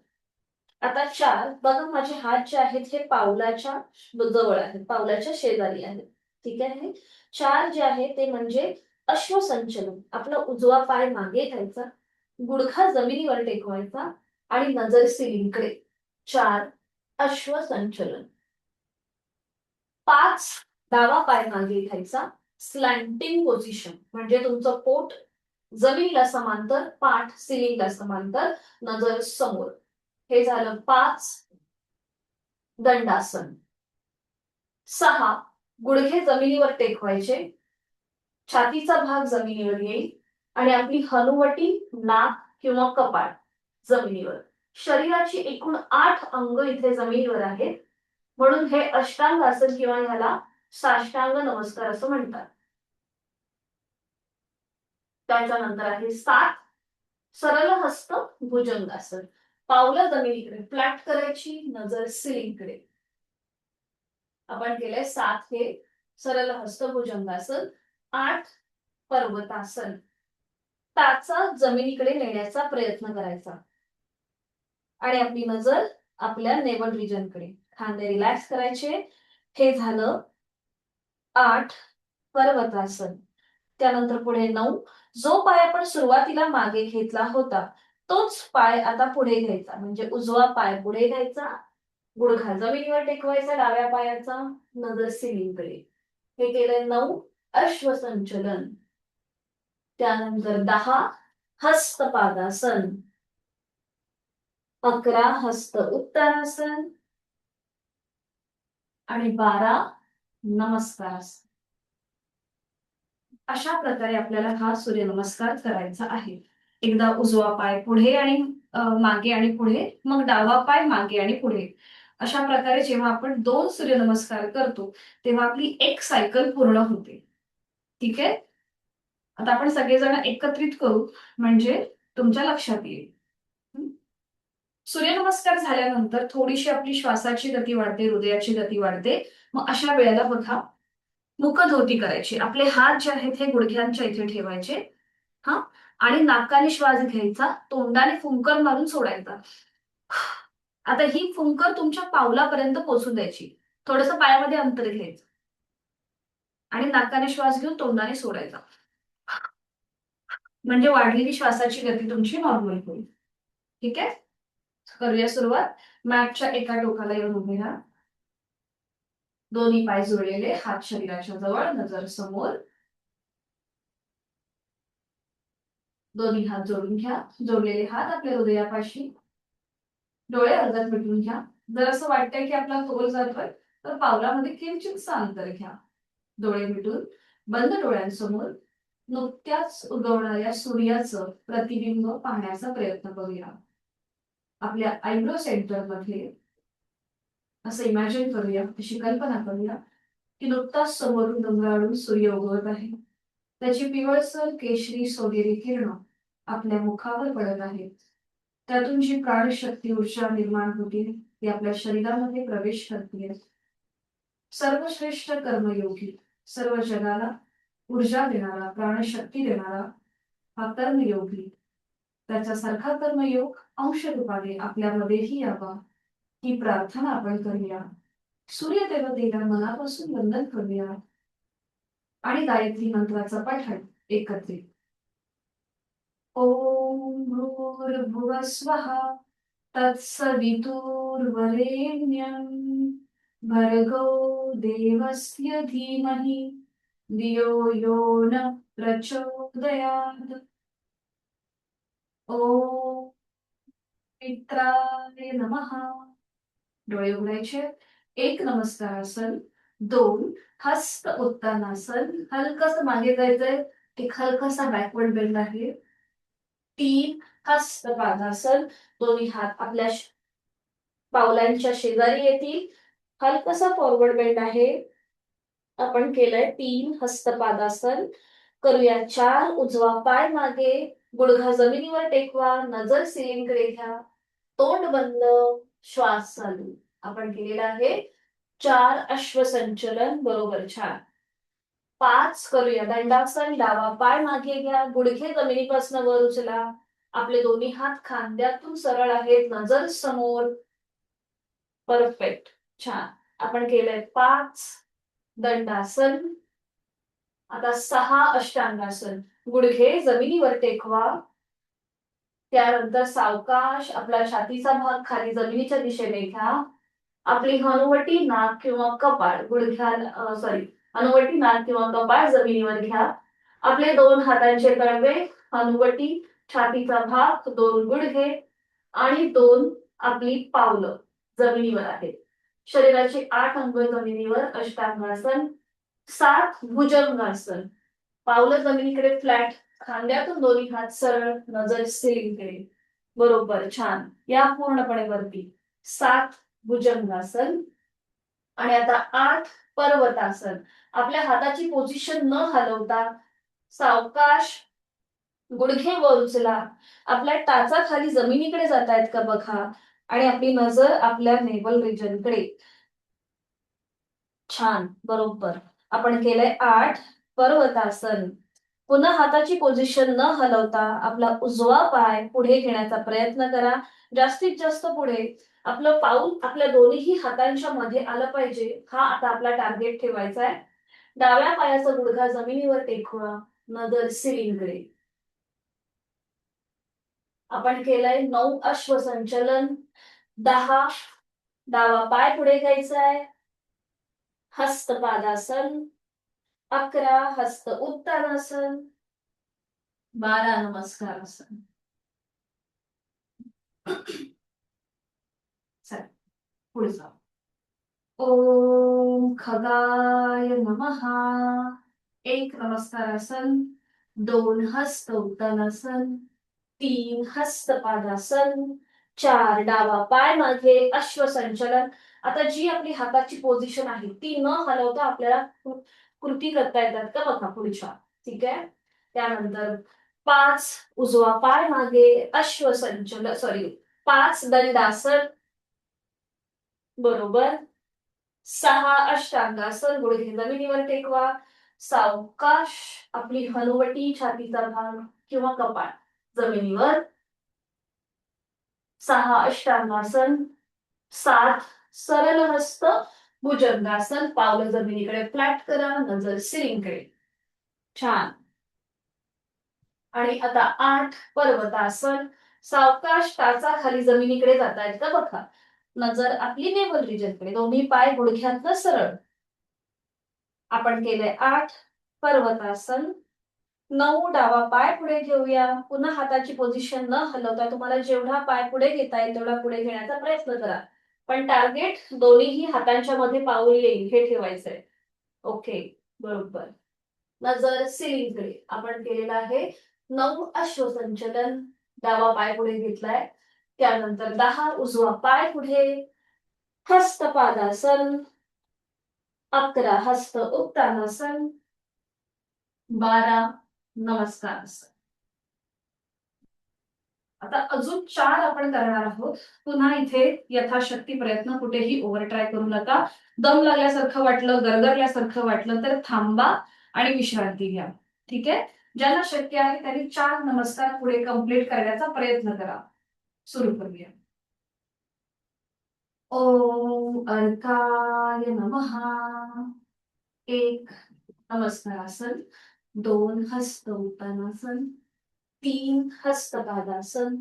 आता 4 बघा, माझे हात जे आहेत हे पावलाच्या जवळ आहेत, पावलाच्या शेजारी आहेत. ठीक आहे? 4 जे आहे ते म्हणजे अश्वसंचलन. आपला उजवा पाय मागे घ्यायचा, गुडघा जमिनीवर टेकवायचा आणि नजर सिलिंगकडे. 4 अश्वसंचलन. 5 डावा पाय मागे घ्यायचा, स्लॅन्टिंग पोझिशन म्हणजे तुमचं पोट जमिनीला समांतर, पाठ सिलिंगला समांतर, नजर समोर. हे झालं 5 दंडासन. 6 गुडघे जमिनीवर टेकवायचे, छातीचा भाग जमिनीवर येईल आणि आपली हनुवटी, नाक किंवा कपाळ जमिनीवर. शरीराची एकूण 8 अंग इथे जमिनीवर आहेत, म्हणून हे अष्टांग आसन किंवा ह्याला साष्टांग नमस्कार असं म्हणतात. त्याच्यानंतर आहे 7 सरळ हस्त भुजंगासन. पावलं जमिनीकडे फ्लॅट करायची, नजर सिलिंगकडे. आपण केलंय 7 हे सरळ हस्त भुजंगासन. 8 पर्वतासन. टाचा जमिनीकडे नेण्याचा प्रयत्न करायचा आणि आपली नजर आपल्या नेवल रिजनकडे. खांदे रिलॅक्स करायचे. हे झालं 8 पर्वतासन. त्यानंतर पुढे 9. जो पाय आपण सुरुवातीला मागे घेतला होता तोच पाय आता पुढे घ्यायचा, म्हणजे उजवा पाय पुढे घ्यायचा, गुडघा जमिनीवर टेकवायचा डाव्या पायाचा, नजर सिलिंगकडे. हे केलंय 9 अश्वसंचलन. त्यानंतर 10 हस्तपादासन, 11 हस्त उत्तानासन आणि 12 नमस्कारासन. अशा प्रकारे आपल्याला हा सूर्यनमस्कार करायचा आहे. एकदा उजवा पाय पुढे आणि मागे आणि पुढे, मग डावा पाय मागे आणि पुढे. अशा प्रकारे जेव्हा आपण 2 सूर्यनमस्कार करतो तेव्हा आपली एक सायकल पूर्ण होते. ठीक आहे. आता आपण सगळेजण एकत्रित करू म्हणजे तुमच्या लक्षात येईल. सूर्यनमस्कार झाल्यानंतर थोडीशी आपली श्वासाची गती वाढते, हृदयाची गती वाढते. मग अशा वेळेला बघा, मुखधोती करायची. आपले हात जे आहेत हे गुडघ्यांच्या इथे ठेवायचे. हा, आणि नाकाने श्वास घ्यायचा, तोंडाने फुंकर मारून सोडायचा. आता ही फुंकर तुमच्या पावलापर्यंत पोहोचून द्यायची. थोडंसं पायामध्ये अंतर घ्यायचं आणि नाकाने श्वास घेऊन तोंडाने सोडायचा. म्हणजे वाढलेली श्वासाची गती तुमची नॉर्मल होईल. ठीक आहे. करूया सुरुवात. मॅटच्या एका टोकाला येऊन उभे राहा. दोन्ही पाय जोडलेले, हात शरीराच्या जवळ, नजर समोर. दोन्ही हात जोडून घ्या. जोडलेले हात आपल्या हृदयापाशी. डोळे अर्ध्यात मिटून घ्या. जर असं वाटतंय की आपला तोल जातोय तर पावलामध्ये किंचितसं अंतर घ्या. डोळे मिटून बंद डोळ्यांसमोर नुकत्याच उगवणाऱ्या सूर्याचं प्रतिबिंब पाहण्याचा प्रयत्न करूया. आपल्या आयब्रो सेंटर मध्ये असं इमॅजिन करूया, अशी कल्पना करूया की नुकताच समोरून डोंगराळून सूर्य उगवत आहे. त्याची पिवळसर केशरी सोनेरी किरणं आपल्या मुखावर पडत आहेत. त्यातून जी प्राणशक्ती ऊर्जा निर्माण होते ती आपल्या शरीरामध्ये प्रवेश करते. सर्वश्रेष्ठ कर्मयोगी, सर्व जगाला ऊर्जा देणारा, प्राणशक्ती देणारा हा कर्मयोगी, त्याच्यासारखा कर्मयोग अंशरूपाने आपल्यामध्येही यावा ही प्रार्थना आपण करूया. सूर्यदेवतेला मनापासून वंदन करूया आणि गायत्री मंत्राचा पाठ एकत्रित. ओम भूर्भुवस्वः तत्सवितुर्वरेण्यं भर्गो देवस्य धीमहि धियो यो न प्रचोदयात्. ओम मित्राय नमः. डोळे उघडायचे. 1 नमस्कारासन, 2 हस्त उत्तानासन, हलकस मागे जायचंय, एक हलकासा बॅकवर्ड बेंड आहे. 3 हस्तपादासन, दोन्ही हात आपल्या पावलांच्या शेजारी येतील, हलकासा फॉरवर्ड बेंड आहे. आपण केलंय 3 हस्तपादासन. करूया 4 उजवा पाय मागे, गुडघा जमिनीवर टेकवा, नजर सिलिंगकडे घ्या, तोंड बंद, श्वास चालू. आपण केलेला आहे 4 अश्वसंचलन. बरोबर, छान. 5 करूया दंडासन. डावा पाय मागे घ्या, गुडघे जमिनीपासून वर उचला, आपले दोन्ही हात खांद्यातून सरळ आहेत, नजर समोर. परफेक्ट, छान. आपण केलंय 5 दंडासन. आता 6 अष्टांगासन. गुडघे जमिनीवर टेकवा. त्यानंतर सावकाश आपला छातीचा भाग खाली जमिनीच्या दिशेने घ्या. आपली हनुवटी, नाक किंवा कपाळ हनुवटी, नाक किंवा कपाळ जमिनीवर घ्या. आपले 2 हातांचे तळवे, हनुवटी, छातीचा भाग, 2 गुडघे आणि 2 आपली पावलं जमिनीवर आहेत. शरीराचे 8 अंग जमिनीवर अष्टांगासन. 7 भुजंगासन. पावलं जमिनीकडे फ्लॅट, खांद्यातून दोन्ही हात सरळ, नजर सिलिंगकडे. बरोबर, छान. या पूर्णपणे वरती. 7 भुजंगासन. आणि आता 8 पर्वतासन. आपल्या हाताची पोझिशन न हलवता सावकाश गुडघे वर उचला, आपल्या टाचा खाली जमिनीकडे जात आहेत का बघा आणि आपली नजर आपल्या नेवल रिजनकडे. छान, बरोबर. आपण केलंय 8 पर्वतासन. पुन्हा हाताची पोझिशन न हलवता आपला उजवा पाय पुढे घेण्याचा प्रयत्न करा. जास्तीत जास्त पुढे. आपलं पाऊल आपल्या दोन्ही हातांच्या मध्ये आलं पाहिजे, हा आता आपला टार्गेट ठेवायचा आहे. डाव्या पायाचा गुडघा जमिनीवर टेकवा, नजर सिलिंगकडे. आपण केलंय 9 अश्वसंचलन, 10 डावा पाय पुढे घ्यायचा आहे, हस्तपादासन, 11 हस्त उत्तानासन, 12 नमस्कारासन. चल पुढे जाऊ. ओम खगाय नमः. 1 नमस्कारासन, 2 हस्त उत्तानासन, 3 हस्तपादासन, 4 डावा पाय मागे अश्वसंचलन. आता जी आपली हाताची पोझिशन आहे ती न हलवता आपल्याला कृती करता येतात का बघा पुढच्या. ठीक आहे. त्यानंतर 5 उजवा पाय मागे अश्वसंचलन, 5 दंडासन, बरोबर. 6 अष्टांगासन, गुडघे जमिनीवर टेकवा. सावकाश आपली हनुवटी, छातीचा भाग किंवा कपाळ जमिनीवर. 6 अष्टांगासन, 7 सरळ हस्त भुजंगासन, पावलं जमिनीकडे फ्लॅट करा, नजर सिलिंगकडे. छान. आणि आता 8 पर्वतासन, सावकाश टाचा खाली जमिनीकडे जातायत का बघा. नजर आपली नेवल रिजनकडे, दोन्ही पाय गुडघ्यातनं सरळ. आपण केलंय 8 पर्वतासन, 9 डावा पाय पुढे घेऊया. पुन्हा हाताची पोझिशन न हलवता तुम्हाला जेवढा पाय पुढे घेता येईल तेवढा पुढे घेण्याचा प्रयत्न करा. पण टार्गेट दोन्हीही हातांच्या मध्ये पाऊल येईल हे ठेवायचंय. ओके, बरोबर. नजर सिलिंगकडे. आपण केलेलं आहे 9 अश्वसंचलन, डावा पाय पुढे घेतलाय. त्यानंतर 10 उजवा पाय पुढे, हस्तपादासन, 11 हस्त उत्तानासन, 12 नमस्कारासन. आता अजून 4 आपण करणार आहोत. पुन्हा इथे यथाशक्ती प्रयत्न, कुठेही ओव्हर ट्राय करू नका. दम लागल्यासारखं वाटलं, गरगरल्यासारखं वाटलं तर थांबा आणि विश्रांती घ्या. ठीक आहे. ज्यांना शक्य आहे त्यांनी 4 नमस्कार पुढे कंप्लीट करण्याचा प्रयत्न करा. सुरू करूया. ओम अर्काय नमः. 1 नमस्कारासन, 2 हस्त उत्तानासन, 3 हस्तपादासन,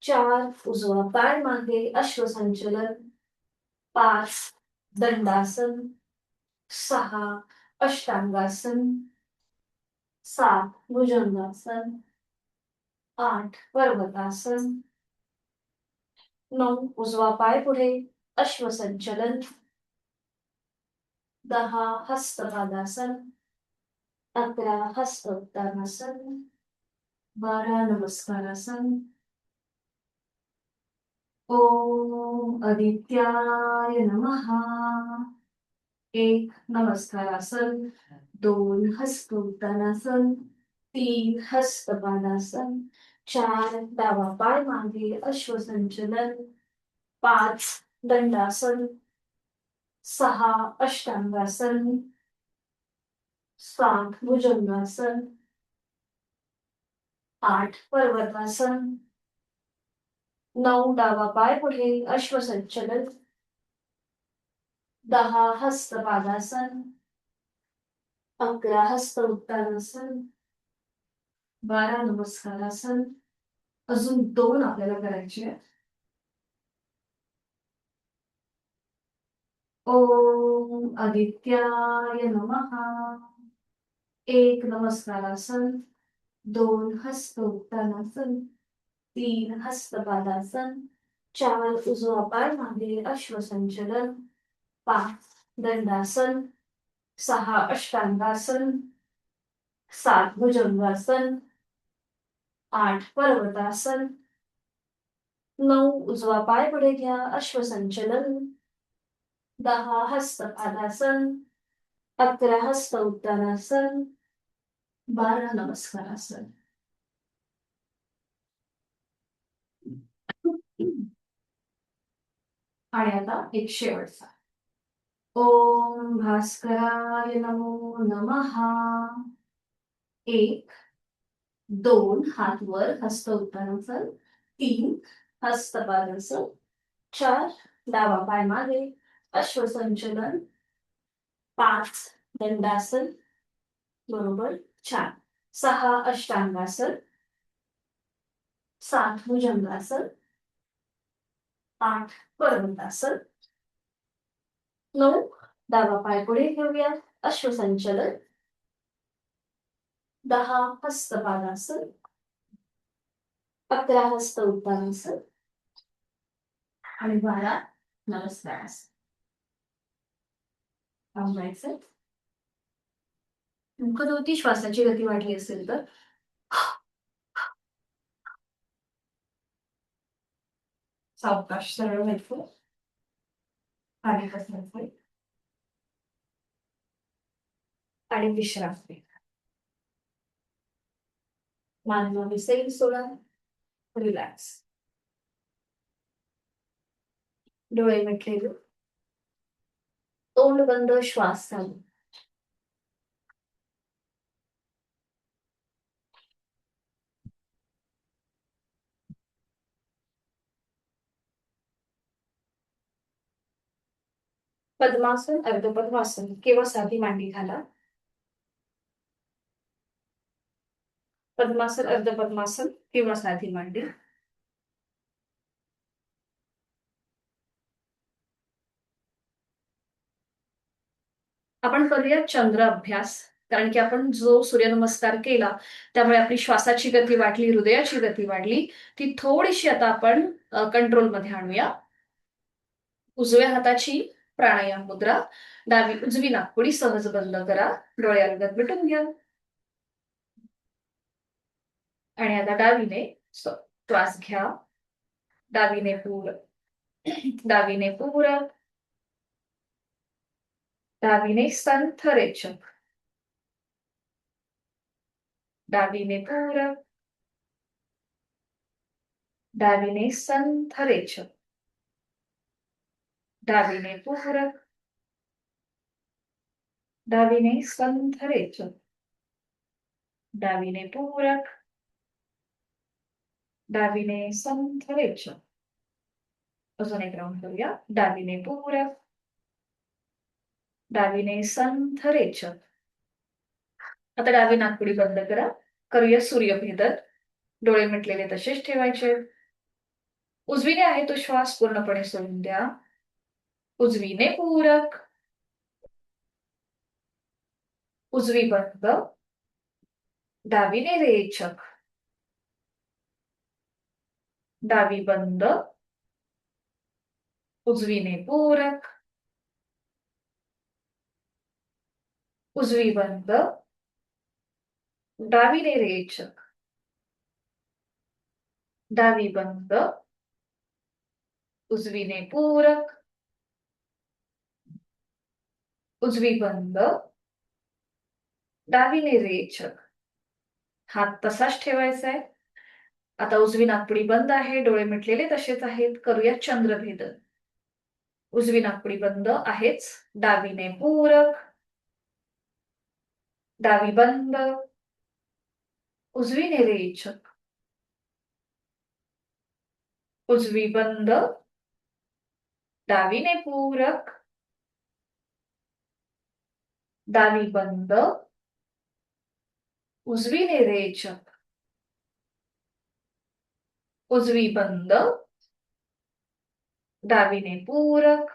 4 उजवा पाय मागे अश्वसंचलन, 5 दंडासन, 6 अष्टांगासन, 7 भुजंगासन, 8 पर्वतासन, 9 उजवा पाय पुढे अश्वसंचलन, 10 हस्तपादासन, 11 हस्त उत्तानासन, 12 नमस्कारासन. ओम आदित्याय नमः. 1 नमस्कारासन, 2 हस्त उत्तानासन, 3 हस्तपादासन, 4 डावा पाय मागे अश्वसंचलन, 5 दंडासन, 6 अष्टांगासन, 7 भुजंगासन, 8 पर्वतासन, 9 डावा पाय पुढे अश्वसंचलन, 10 हस्तपादासन, 11 हस्त उत्तानासन, 12 नमस्कारासन. अजून 2 आपल्याला करायचे आहेत. ओम आदित्याय नमः. 1 नमस्कारासन, 2 हस्त उत्तानासन, 3 हस्तपादासन, 4 उजवा पाय मागे अश्वसंचलन, 5 दंडासन, 6 अष्टांगासन, 7 भुजंगासन, 8 पर्वतासन, 9 उजवा पाय पुढे घ्या अश्वसंचलन, 10 हस्तपादासन, 11 हस्त उत्तानासन, 12 नमस्कारासन. आणि आता एक शेवटचा. ओम भास्कराय नमो नमः. 1 2 हात वर, हस्त उत्तानासन, 3 हस्तपादासन, 4 डावा पाय मागे अश्वसंचलन, 5 दंडासन, बरोबर. छान. 6 अष्टांगासन, 7 भुजंगासन, 8 पर्वतासन, 9 डावा पाय पुढे घेऊया अश्वसंचलन, 10 हस्तपादासन, 11 हस्त उत्तानासन आणि 12 नमस्कारासन. थांबायचं. मुखत होती श्वासाची गती वाढली असेल तर सावकाश सरळ व्हायचं, पाणी बसायचं आणि विश्राम घ्यायचा. मान दिसेल सोडा, रिलॅक्स. डोळे मिटलेले, तोंड बंद, श्वास चालू. पद्मासन, अर्ध पद्मासन किंवा साधी मांडी घाला. पद्मासन, अर्ध पद्मासन किंवा साधी मांडी. आपण करूया चंद्र अभ्यास, कारण की आपण जो सूर्यनमस्कार केला त्यामुळे आपली श्वासाची गती वाढली, हृदयाची गती वाढली. ती थोडीशी आता आपण कंट्रोलमध्ये आणूया. उजव्या हाताची प्राणायाम मुद्रा, उजवी नाकपुडी सहज बंद करा, डोळे अलगद मिटून घ्या. आणि आता डावीने श्वास घ्या. डावीने डावीने पूरक, डावीने संथरेचक, डावीने पूरक, डावीने संथरेचक, डावीने पूरक, डावीने संथरेचक, डावीने पूरक, डावीने संथरेचक. अजून एक राऊंड करूया. डावीने पूरक, डावीने संथरेचक. आता डावी नाकपुडी बंद करा. करूया सूर्यभेदन. डोळे मिटलेले तसेच ठेवायचे. उजवीने आहे तो श्वास पूर्णपणे सोडून द्या. उजवीने पूरक, उजवी बंद, डावीने रेचक, डावी बंद, उजवीने पूरक, उजवी बंद, डावीने रेचक, डावी बंद, उजवीने पूरक, उजवी बंद, डावीने रेचक. हात तसाच ठेवायचा आहे. आता उजवी नाकपुडी बंद आहे, डोळे मिटलेले तसेच आहेत. करूया चंद्रभेदन. उजवी नाकपुडी बंद आहेच, डावीने पूरक, डावी बंद, उजवीने रेचक, उजवी बंद, डावीने पूरक, डावी बंद, उजवीने रेचक, उजवी बंद, डावीने पूरक,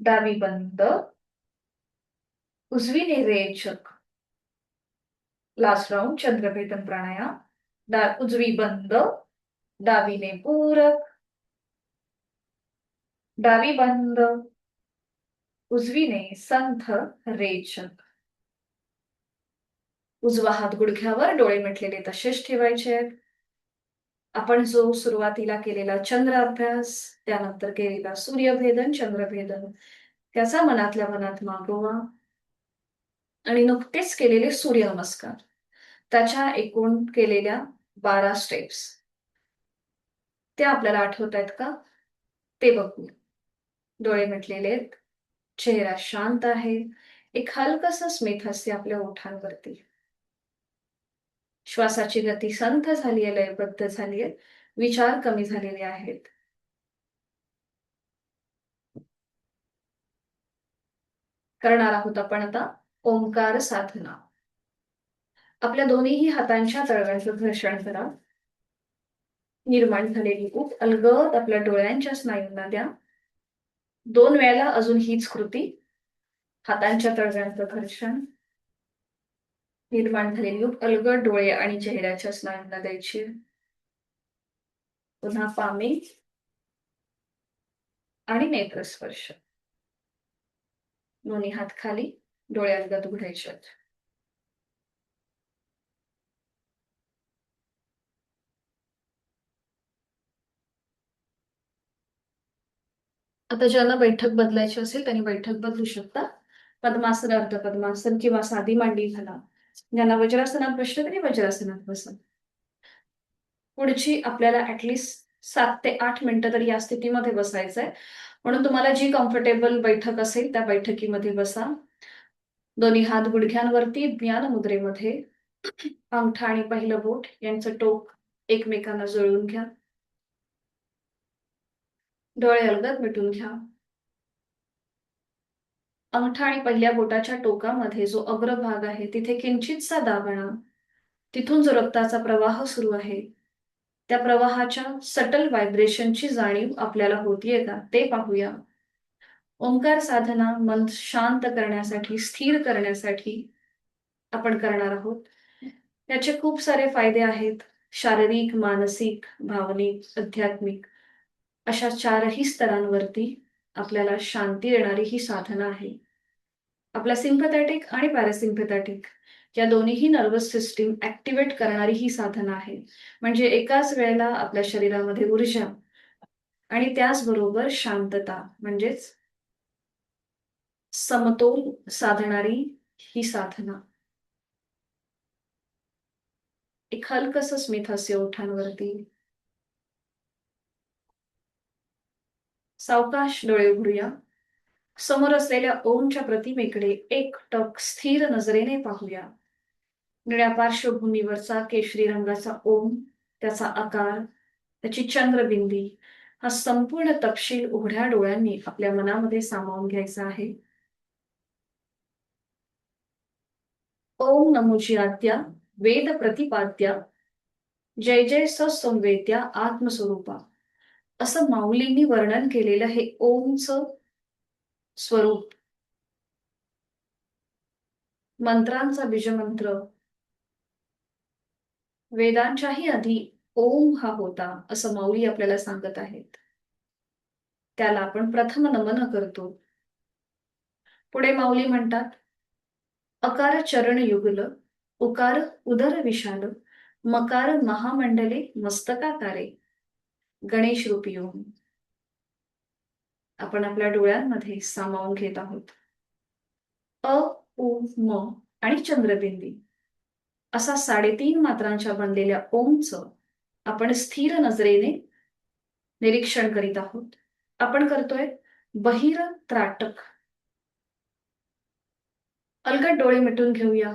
डावी बंद, उजवीने रेचक. लास्ट राउंड चंद्रभेदन प्राणायाम. उजवी बंद, डावीने पूरक, डावी बंद, उजवीने संथ रेचक. उजवा हात गुडघ्यावर, डोळे मिटलेले तसेच ठेवायचे आहेत. आपण जो सुरुवातीला केलेला चंद्र अभ्यास, त्यानंतर केलेला सूर्यभेदन, चंद्रभेदन, त्याचा मनातल्या मनात मागोवा. आणि नुकतेच केलेले सूर्यनमस्कार, त्याच्या एकूण केलेल्या 12 स्टेप्स, त्या आपल्याला आठवत आहेत का ते बघू. डोळे मिटलेले आहेत, चेहरा शांत आहे, एक हलकस स्मित हास्य आपल्या ओठांवरती. श्वासाची गती संथ झाली आहे, लयबद्ध झाली आहे, विचार कमी झालेले आहेत. करणार आहोत आपण आता ओंकार साधना. आपल्या दोन्हीही हातांच्या तळव्यांचं घर्षण करा. निर्माण झालेली ऊब अलगद आपल्या डोळ्यांच्या स्नायूंना द्या. 2 वेळेला अजून हीच कृती. हातांच्या तळव्यांचं घर्षण, निर्माण झालेली ऊब अलगद डोळे आणि चेहऱ्याच्या स्नायूंना द्यायची. पुन्हा पामे आणि नेत्रस्पर्श. दोन्ही हात खाली, डोळे अलगद उघडायचे. आता ज्यांना बैठक बदलायची असेल त्यांनी बैठक बदलू शकता. पद्मासन, अर्ध पद्मासन किंवा साधी मांडी घाला. ज्यांना वज्रासनात बसलं त्यांनी वज्रासनात बसा. पुढची आपल्याला ऍटलिस्ट 7 ते 8 मिनिटं तरी या स्थितीमध्ये बसायचंय. म्हणून तुम्हाला जी कम्फर्टेबल बैठक असेल त्या बैठकीमध्ये बसा. दोन्ही हात गुडघ्यांवरती ज्ञान मुद्रेमध्ये. अंगठा आणि पहिलं बोट यांचं टोक एकमेकांना जुळवून घ्या. डोळे अलगद मिटून घ्या. अंगठा आणि पहिल्या बोटाच्या टोकामध्ये जो अग्रभाग आहे तिथे किंचितसा दाब आणा. तिथून जो रक्ताचा प्रवाह सुरू आहे त्या प्रवाहाच्या सटल व्हायब्रेशनची जाणीव आपल्याला होतीये का ते पाहूया. ओंकार साधना मन शांत करण्यासाठी, स्थिर करण्यासाठी आपण करणार आहोत. याचे खूप सारे फायदे आहेत. शारीरिक, मानसिक, भावनिक, आध्यात्मिक अशा 4ही स्तरांवरती आपल्याला शांती देणारी ही साधना आहे. आपला सिम्पॅथॅटिक आणि पॅरासिम्पॅथॅटिक या दोन्हीही नर्वस सिस्टीम ऍक्टिव्हेट करणारी ही साधना आहे. म्हणजे एकाच वेळेला आपल्या शरीरामध्ये ऊर्जा आणि त्याचबरोबर शांतता म्हणजेच समतोल साधणारी ही साधना. एक हलकस स्मित हास्य ओठांवरती. सावकाश डोळे उघडूया. समोर असलेल्या ओमच्या प्रतिमेकडे एकटक स्थिर नजरेने पाहूया. निळ्या पार्श्वभूमीवरचा केशरी रंगाचा ओम, त्याचा आकार, त्याची चंद्रबिंदी हा संपूर्ण तपशील उघड्या डोळ्यांनी आपल्या मनामध्ये सामावून घ्यायचा आहे. ओम नमोची आद्या वेद प्रतिपाद्या जय जय ससंवेद्या आत्मस्वरूपा असं माऊलींनी वर्णन केलेलं हे ओमचं स्वरूप. मंत्रांचा बीजमंत्र, वेदांच्याही आधी ओम हा होता असं माऊली आपल्याला सांगत आहेत. त्याला आपण प्रथम नमन करतो. पुढे माऊली म्हणतात, अकार चरण युगल, उकार उदर विशाल, मकार महामंडले मस्तकाकारे, गणेश रूपी ओम. आपण आपल्या डोळ्यांमध्ये सामावून घेत आहोत. अ, उ, म आणि चंद्रबिंदी असा 3.5 मात्रांच्या बनलेल्या ओमचं आपण स्थिर नजरेने निरीक्षण करीत आहोत. आपण करतोय बहिर त्राटक. अलगद डोळे मिटून घेऊया.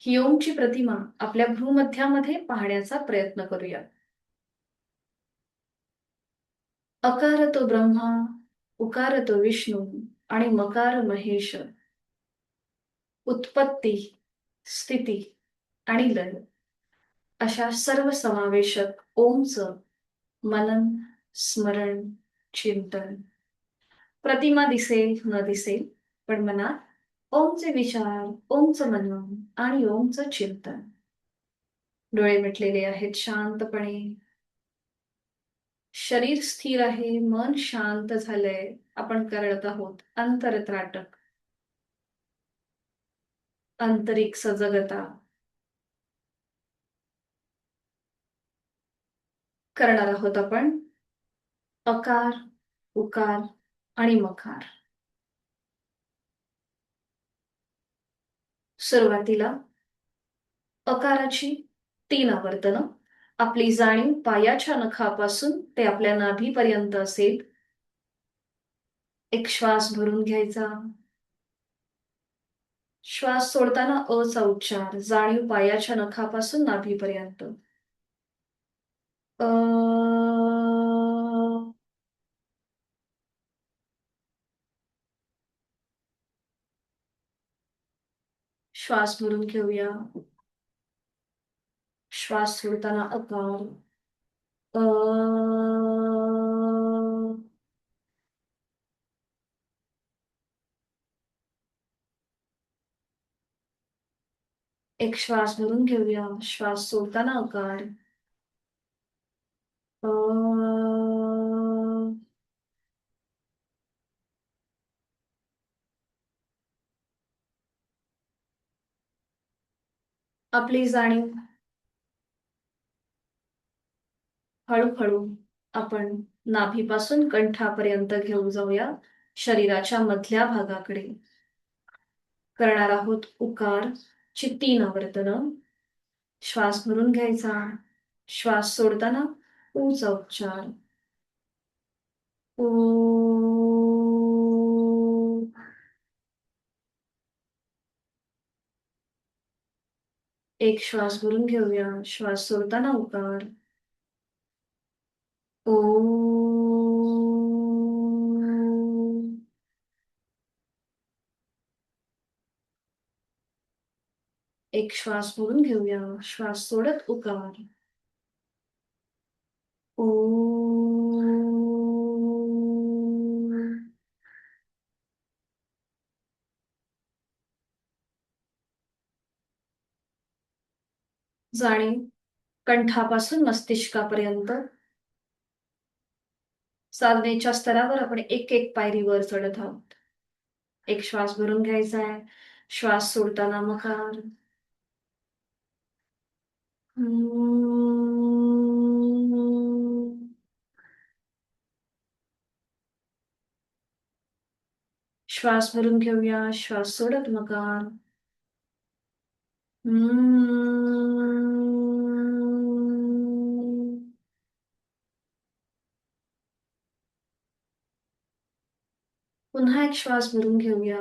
ही ओमची प्रतिमा आपल्या भ्रूमध्यामध्ये पाहण्याचा प्रयत्न करूया. अकार तो ब्रह्मा, उकार तो विष्णू आणि मकार महेश. उत्पत्ती, स्थिती आणि लय अशा सर्व समावेशक ओमचं मनन, स्मरण, चिंतन. प्रतिमा दिसेल न दिसेल पण मनात ओमचे विचार, ओमचं मनन आणि ओमचं चिंतन. डोळे मिटलेले आहेत शांतपणे. शरीर स्थिर आहे, मन शांत झालंय. आपण करत आहोत अंतरत्राटक, आंतरिक सजगता. करणार आहोत आपण अकार, उकार आणि मकार. सुरुवातीला अकाराची 3 आवर्तनं. आपली जाणीव पायाच्या नखापासून ते आपल्या नाभीपर्यंत असेल. एक श्वास भरून घ्यायचा. श्वास सोडताना अचा उच्चार, जाणीव पायाच्या नखापासून नाभीपर्यंत. अ. श्वास भरून घेऊया. श्वास सोडताना अकार अ. एक श्वास भरून घेऊया. श्वास सोडताना अकार अ. आपली जाणीव हळूहळू आपण नाभीपासून कंठापर्यंत घेऊन जाऊया, शरीराच्या मधल्या भागाकडे. करणार आहोत उकार ची 3 आवर्तनं. श्वास भरून घ्यायचा. श्वास सोडताना ऊचा उच्चार ऊ. एक श्वास भरून घेऊया. श्वास सोडताना उकार ओ. एक श्वास भरून घेऊया. श्वास सोडत उकार ओ. जाणीव कंठापासून मस्तिष्कापर्यंत. साधनेच्या स्तरावर आपण एक एक पायरी वर चढत आहोत. एक श्वास भरून घ्यायचा आहे. श्वास सोडताना मकार श्वास भरून घेऊया. श्वास सोडत मकार पुन्हा एक श्वास भरून घेऊया.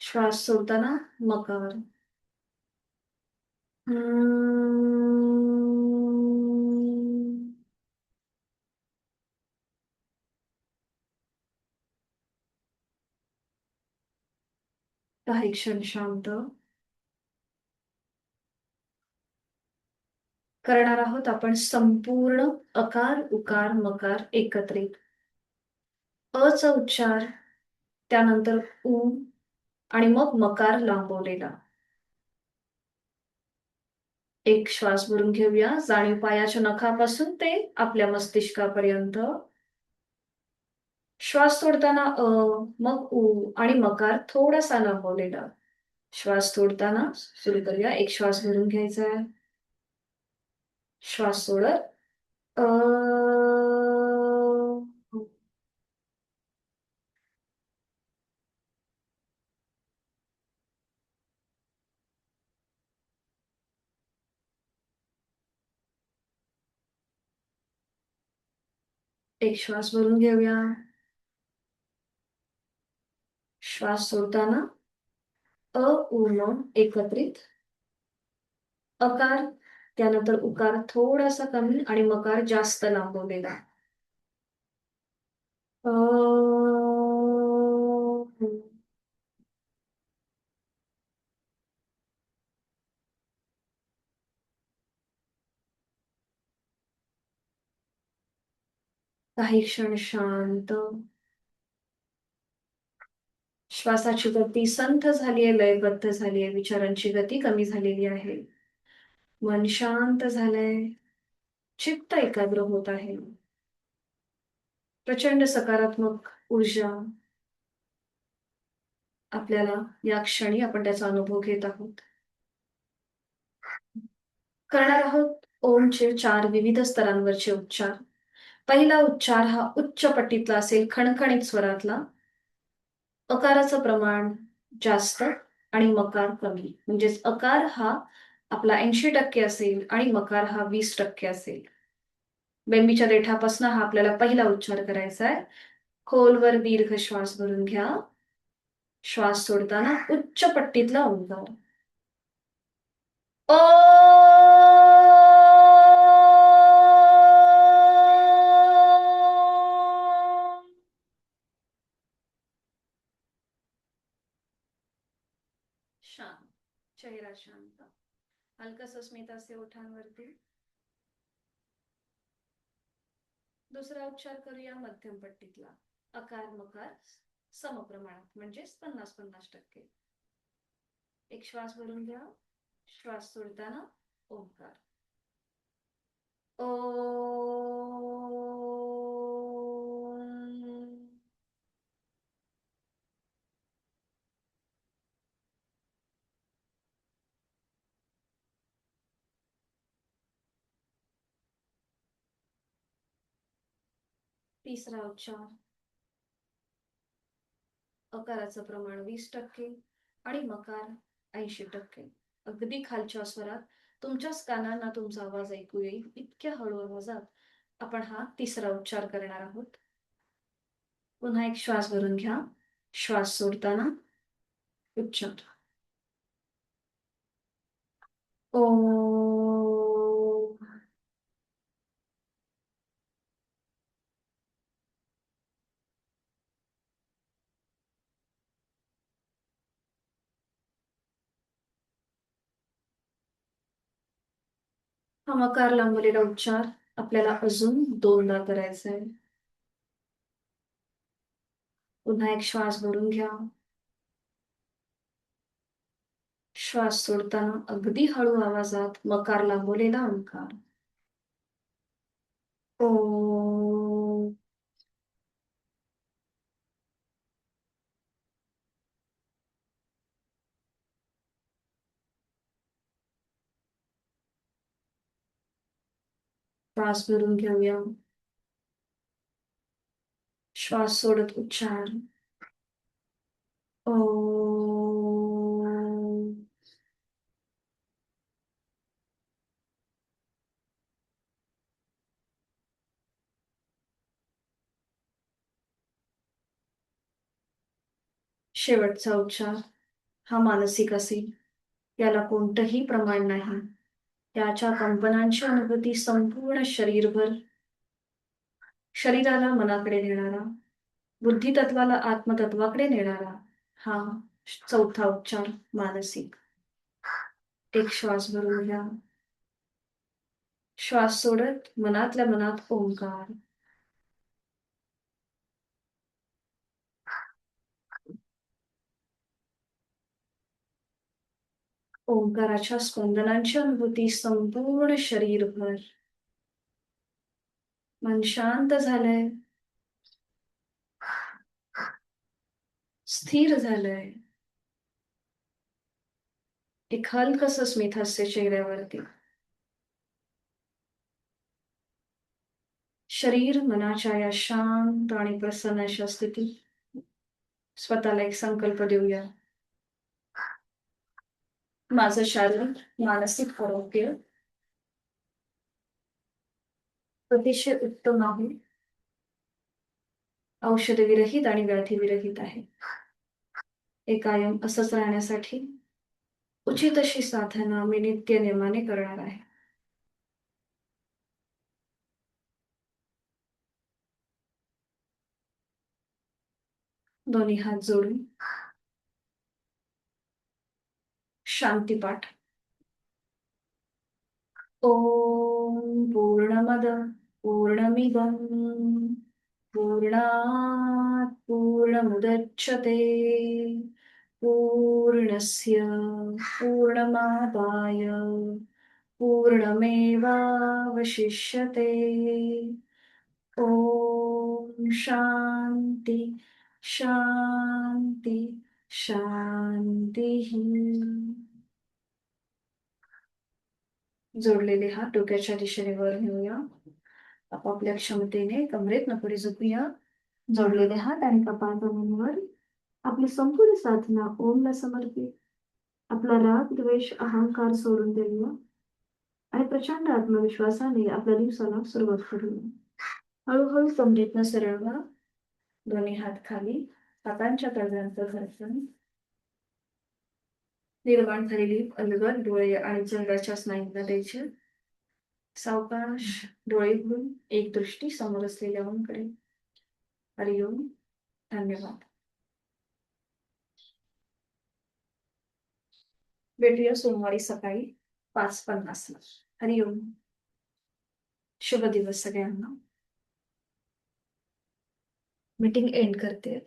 श्वास सोडताना मकार काही क्षण शांत. करणार आहोत आपण संपूर्ण अकार उकार मकार एकत्रित. अ चा उच्चार, त्यानंतर उ आणि मग मकार लांबवलेला. एक श्वास भरून घेऊया. जाणीव पायाच्या नखापासून ते आपल्या मस्तिष्कापर्यंत. श्वास सोडताना अ, मग उ आणि मकार थोडासा लांबवलेला. श्वास सोडताना सुरू करूया. एक श्वास भरून घ्यायचा आहे. श्वास सोडत अ. एक श्वास भरून घेऊया. श्वास सोडताना अ उ म एकत्रित. अकार, त्यानंतर उकार थोडासा कमी आणि मकार जास्त लांबवलेला. अ. काही क्षण शांत. श्वासाची गती संथ झालीये, लयबद्ध झालीये, विचारांची गती कमी झालेली आहे. मन शांत झालंय. चित्त एकाग्र होत आहे. प्रचंड सकारात्मक ऊर्जा आपल्याला या क्षणी आपण त्याचा अनुभव घेत आहोत. करणार आहोत ओमचे 4 विविध स्तरांवरचे उच्चार. पहिला उच्चार हा उच्च पट्टीतला असेल, खणखणीत स्वरातला. अकाराचं प्रमाण जास्त आणि मकार कमी. म्हणजेच अकार हा आपला 80% असेल आणि मकार हा 20% असेल. बेंबीच्या देठापासून हा आपल्याला पहिला उच्चार करायचा आहे. खोलवर दीर्घ श्वास भरून घ्या. श्वास सोडताना उच्च पट्टीतला ओंकार ओ. शांत, चेहरा शांत. हलकस अस्मिताचे ओठांवरती. दुसरा उच्चार करूया मध्यम पट्टीतला. अकार मकार समप्रमाणात म्हणजेच 50-50%. एक श्वास भरून घ्या. श्वास सोडताना ओंकार. ओ. तिसरा उच्चार. अकाराचं प्रमाण 20% आणि मकार 80%. अगदी खालच्या स्वरात तुमच्याच कानांना तुमचा आवाज ऐकू येईल इतक्या हळू आवाजात आपण हा तिसरा उच्चार करणार आहोत. पुन्हा एक श्वास भरून घ्या. श्वास सोडताना उच्चार. ओ. हा मकार लांबलेला उच्चार आपल्याला अजून 2दा करायचा आहे. पुन्हा एक श्वास भरून घ्या. श्वास सोडताना अगदी हळू आवाजात मकार लांबलेला ओंकार. ओ. श्वास भरून घेऊया. श्वास सोडत उच्चार. ओ. शेवटचा उच्चार हा मानसिक असेल. याला कोणतंही प्रमाण नाही. त्याच्या कंपनांची अनुभूती संपूर्ण शरीरभर, शरीराला मनाकडे नेणारा, बुद्धितत्वाला आत्मतत्वाकडे नेणारा हा चौथा उच्चार मानसिक. एक श्वास भरून घ्या. श्वास सोडत मनातल्या मनात ओंकार. ओंकाराच्या स्पंदनांची अनुभूती संपूर्ण शरीरभर. मन शांत झालंय, स्थिर झालंय. एक हलकस स्मितहास्य चेहऱ्यावरती. शरीर मनाच्या या शांत आणि प्रसन्न अशा स्थितीत स्वतःला एक संकल्प देऊया. माझं शारीरिक मानसिक आरोग्य अतिशय उत्तम आहे. औषध विरहित आणि व्याधी विरहित आहे. हे कायम असंच राहण्यासाठी उचित अशी साधना मी नित्य नेमाने करणार आहे. दोन्ही हात जोडून शांतीपाठ. ओम पूर्णमद पूर्णमिदं पूर्णात् पूर्णमुदच्यते पूर्णस्य पूर्णमादाय पूर्णमेवावशिष्यते. ओम शांती शांती शांती. जोडलेले हात डोक्याच्या दिशेने वर नेऊया. आपापल्या क्षमतेने कमरेत पुढे झुकूया. जोडलेले हात आणि कपाळ जमिनीवर. आपली संपूर्ण साधना ओमला समर्पित. आपला राग द्वेष अहंकार सोडून देऊया आणि प्रचंड आत्मविश्वासाने आपल्या दिवसाला सुरुवात करूया. हळूहळू कमरेतनं सरळ व्हा. दोन्ही हात खाली. हातांच्या तळव्यांचं घर्षण. निर्माण झालेली अलगद डोळे आणि चेहऱ्याच्या स्नायूंना द्यायचे. सावकाश डोळे उघडून एक दृष्टी समोर असलेल्या ओमकडे. हरिओम. धन्यवाद. भेटूया सोमवारी सकाळी 5:50ला. हरिओम. शुभ दिवस सगळ्यांना. मीटिंग एंड करते.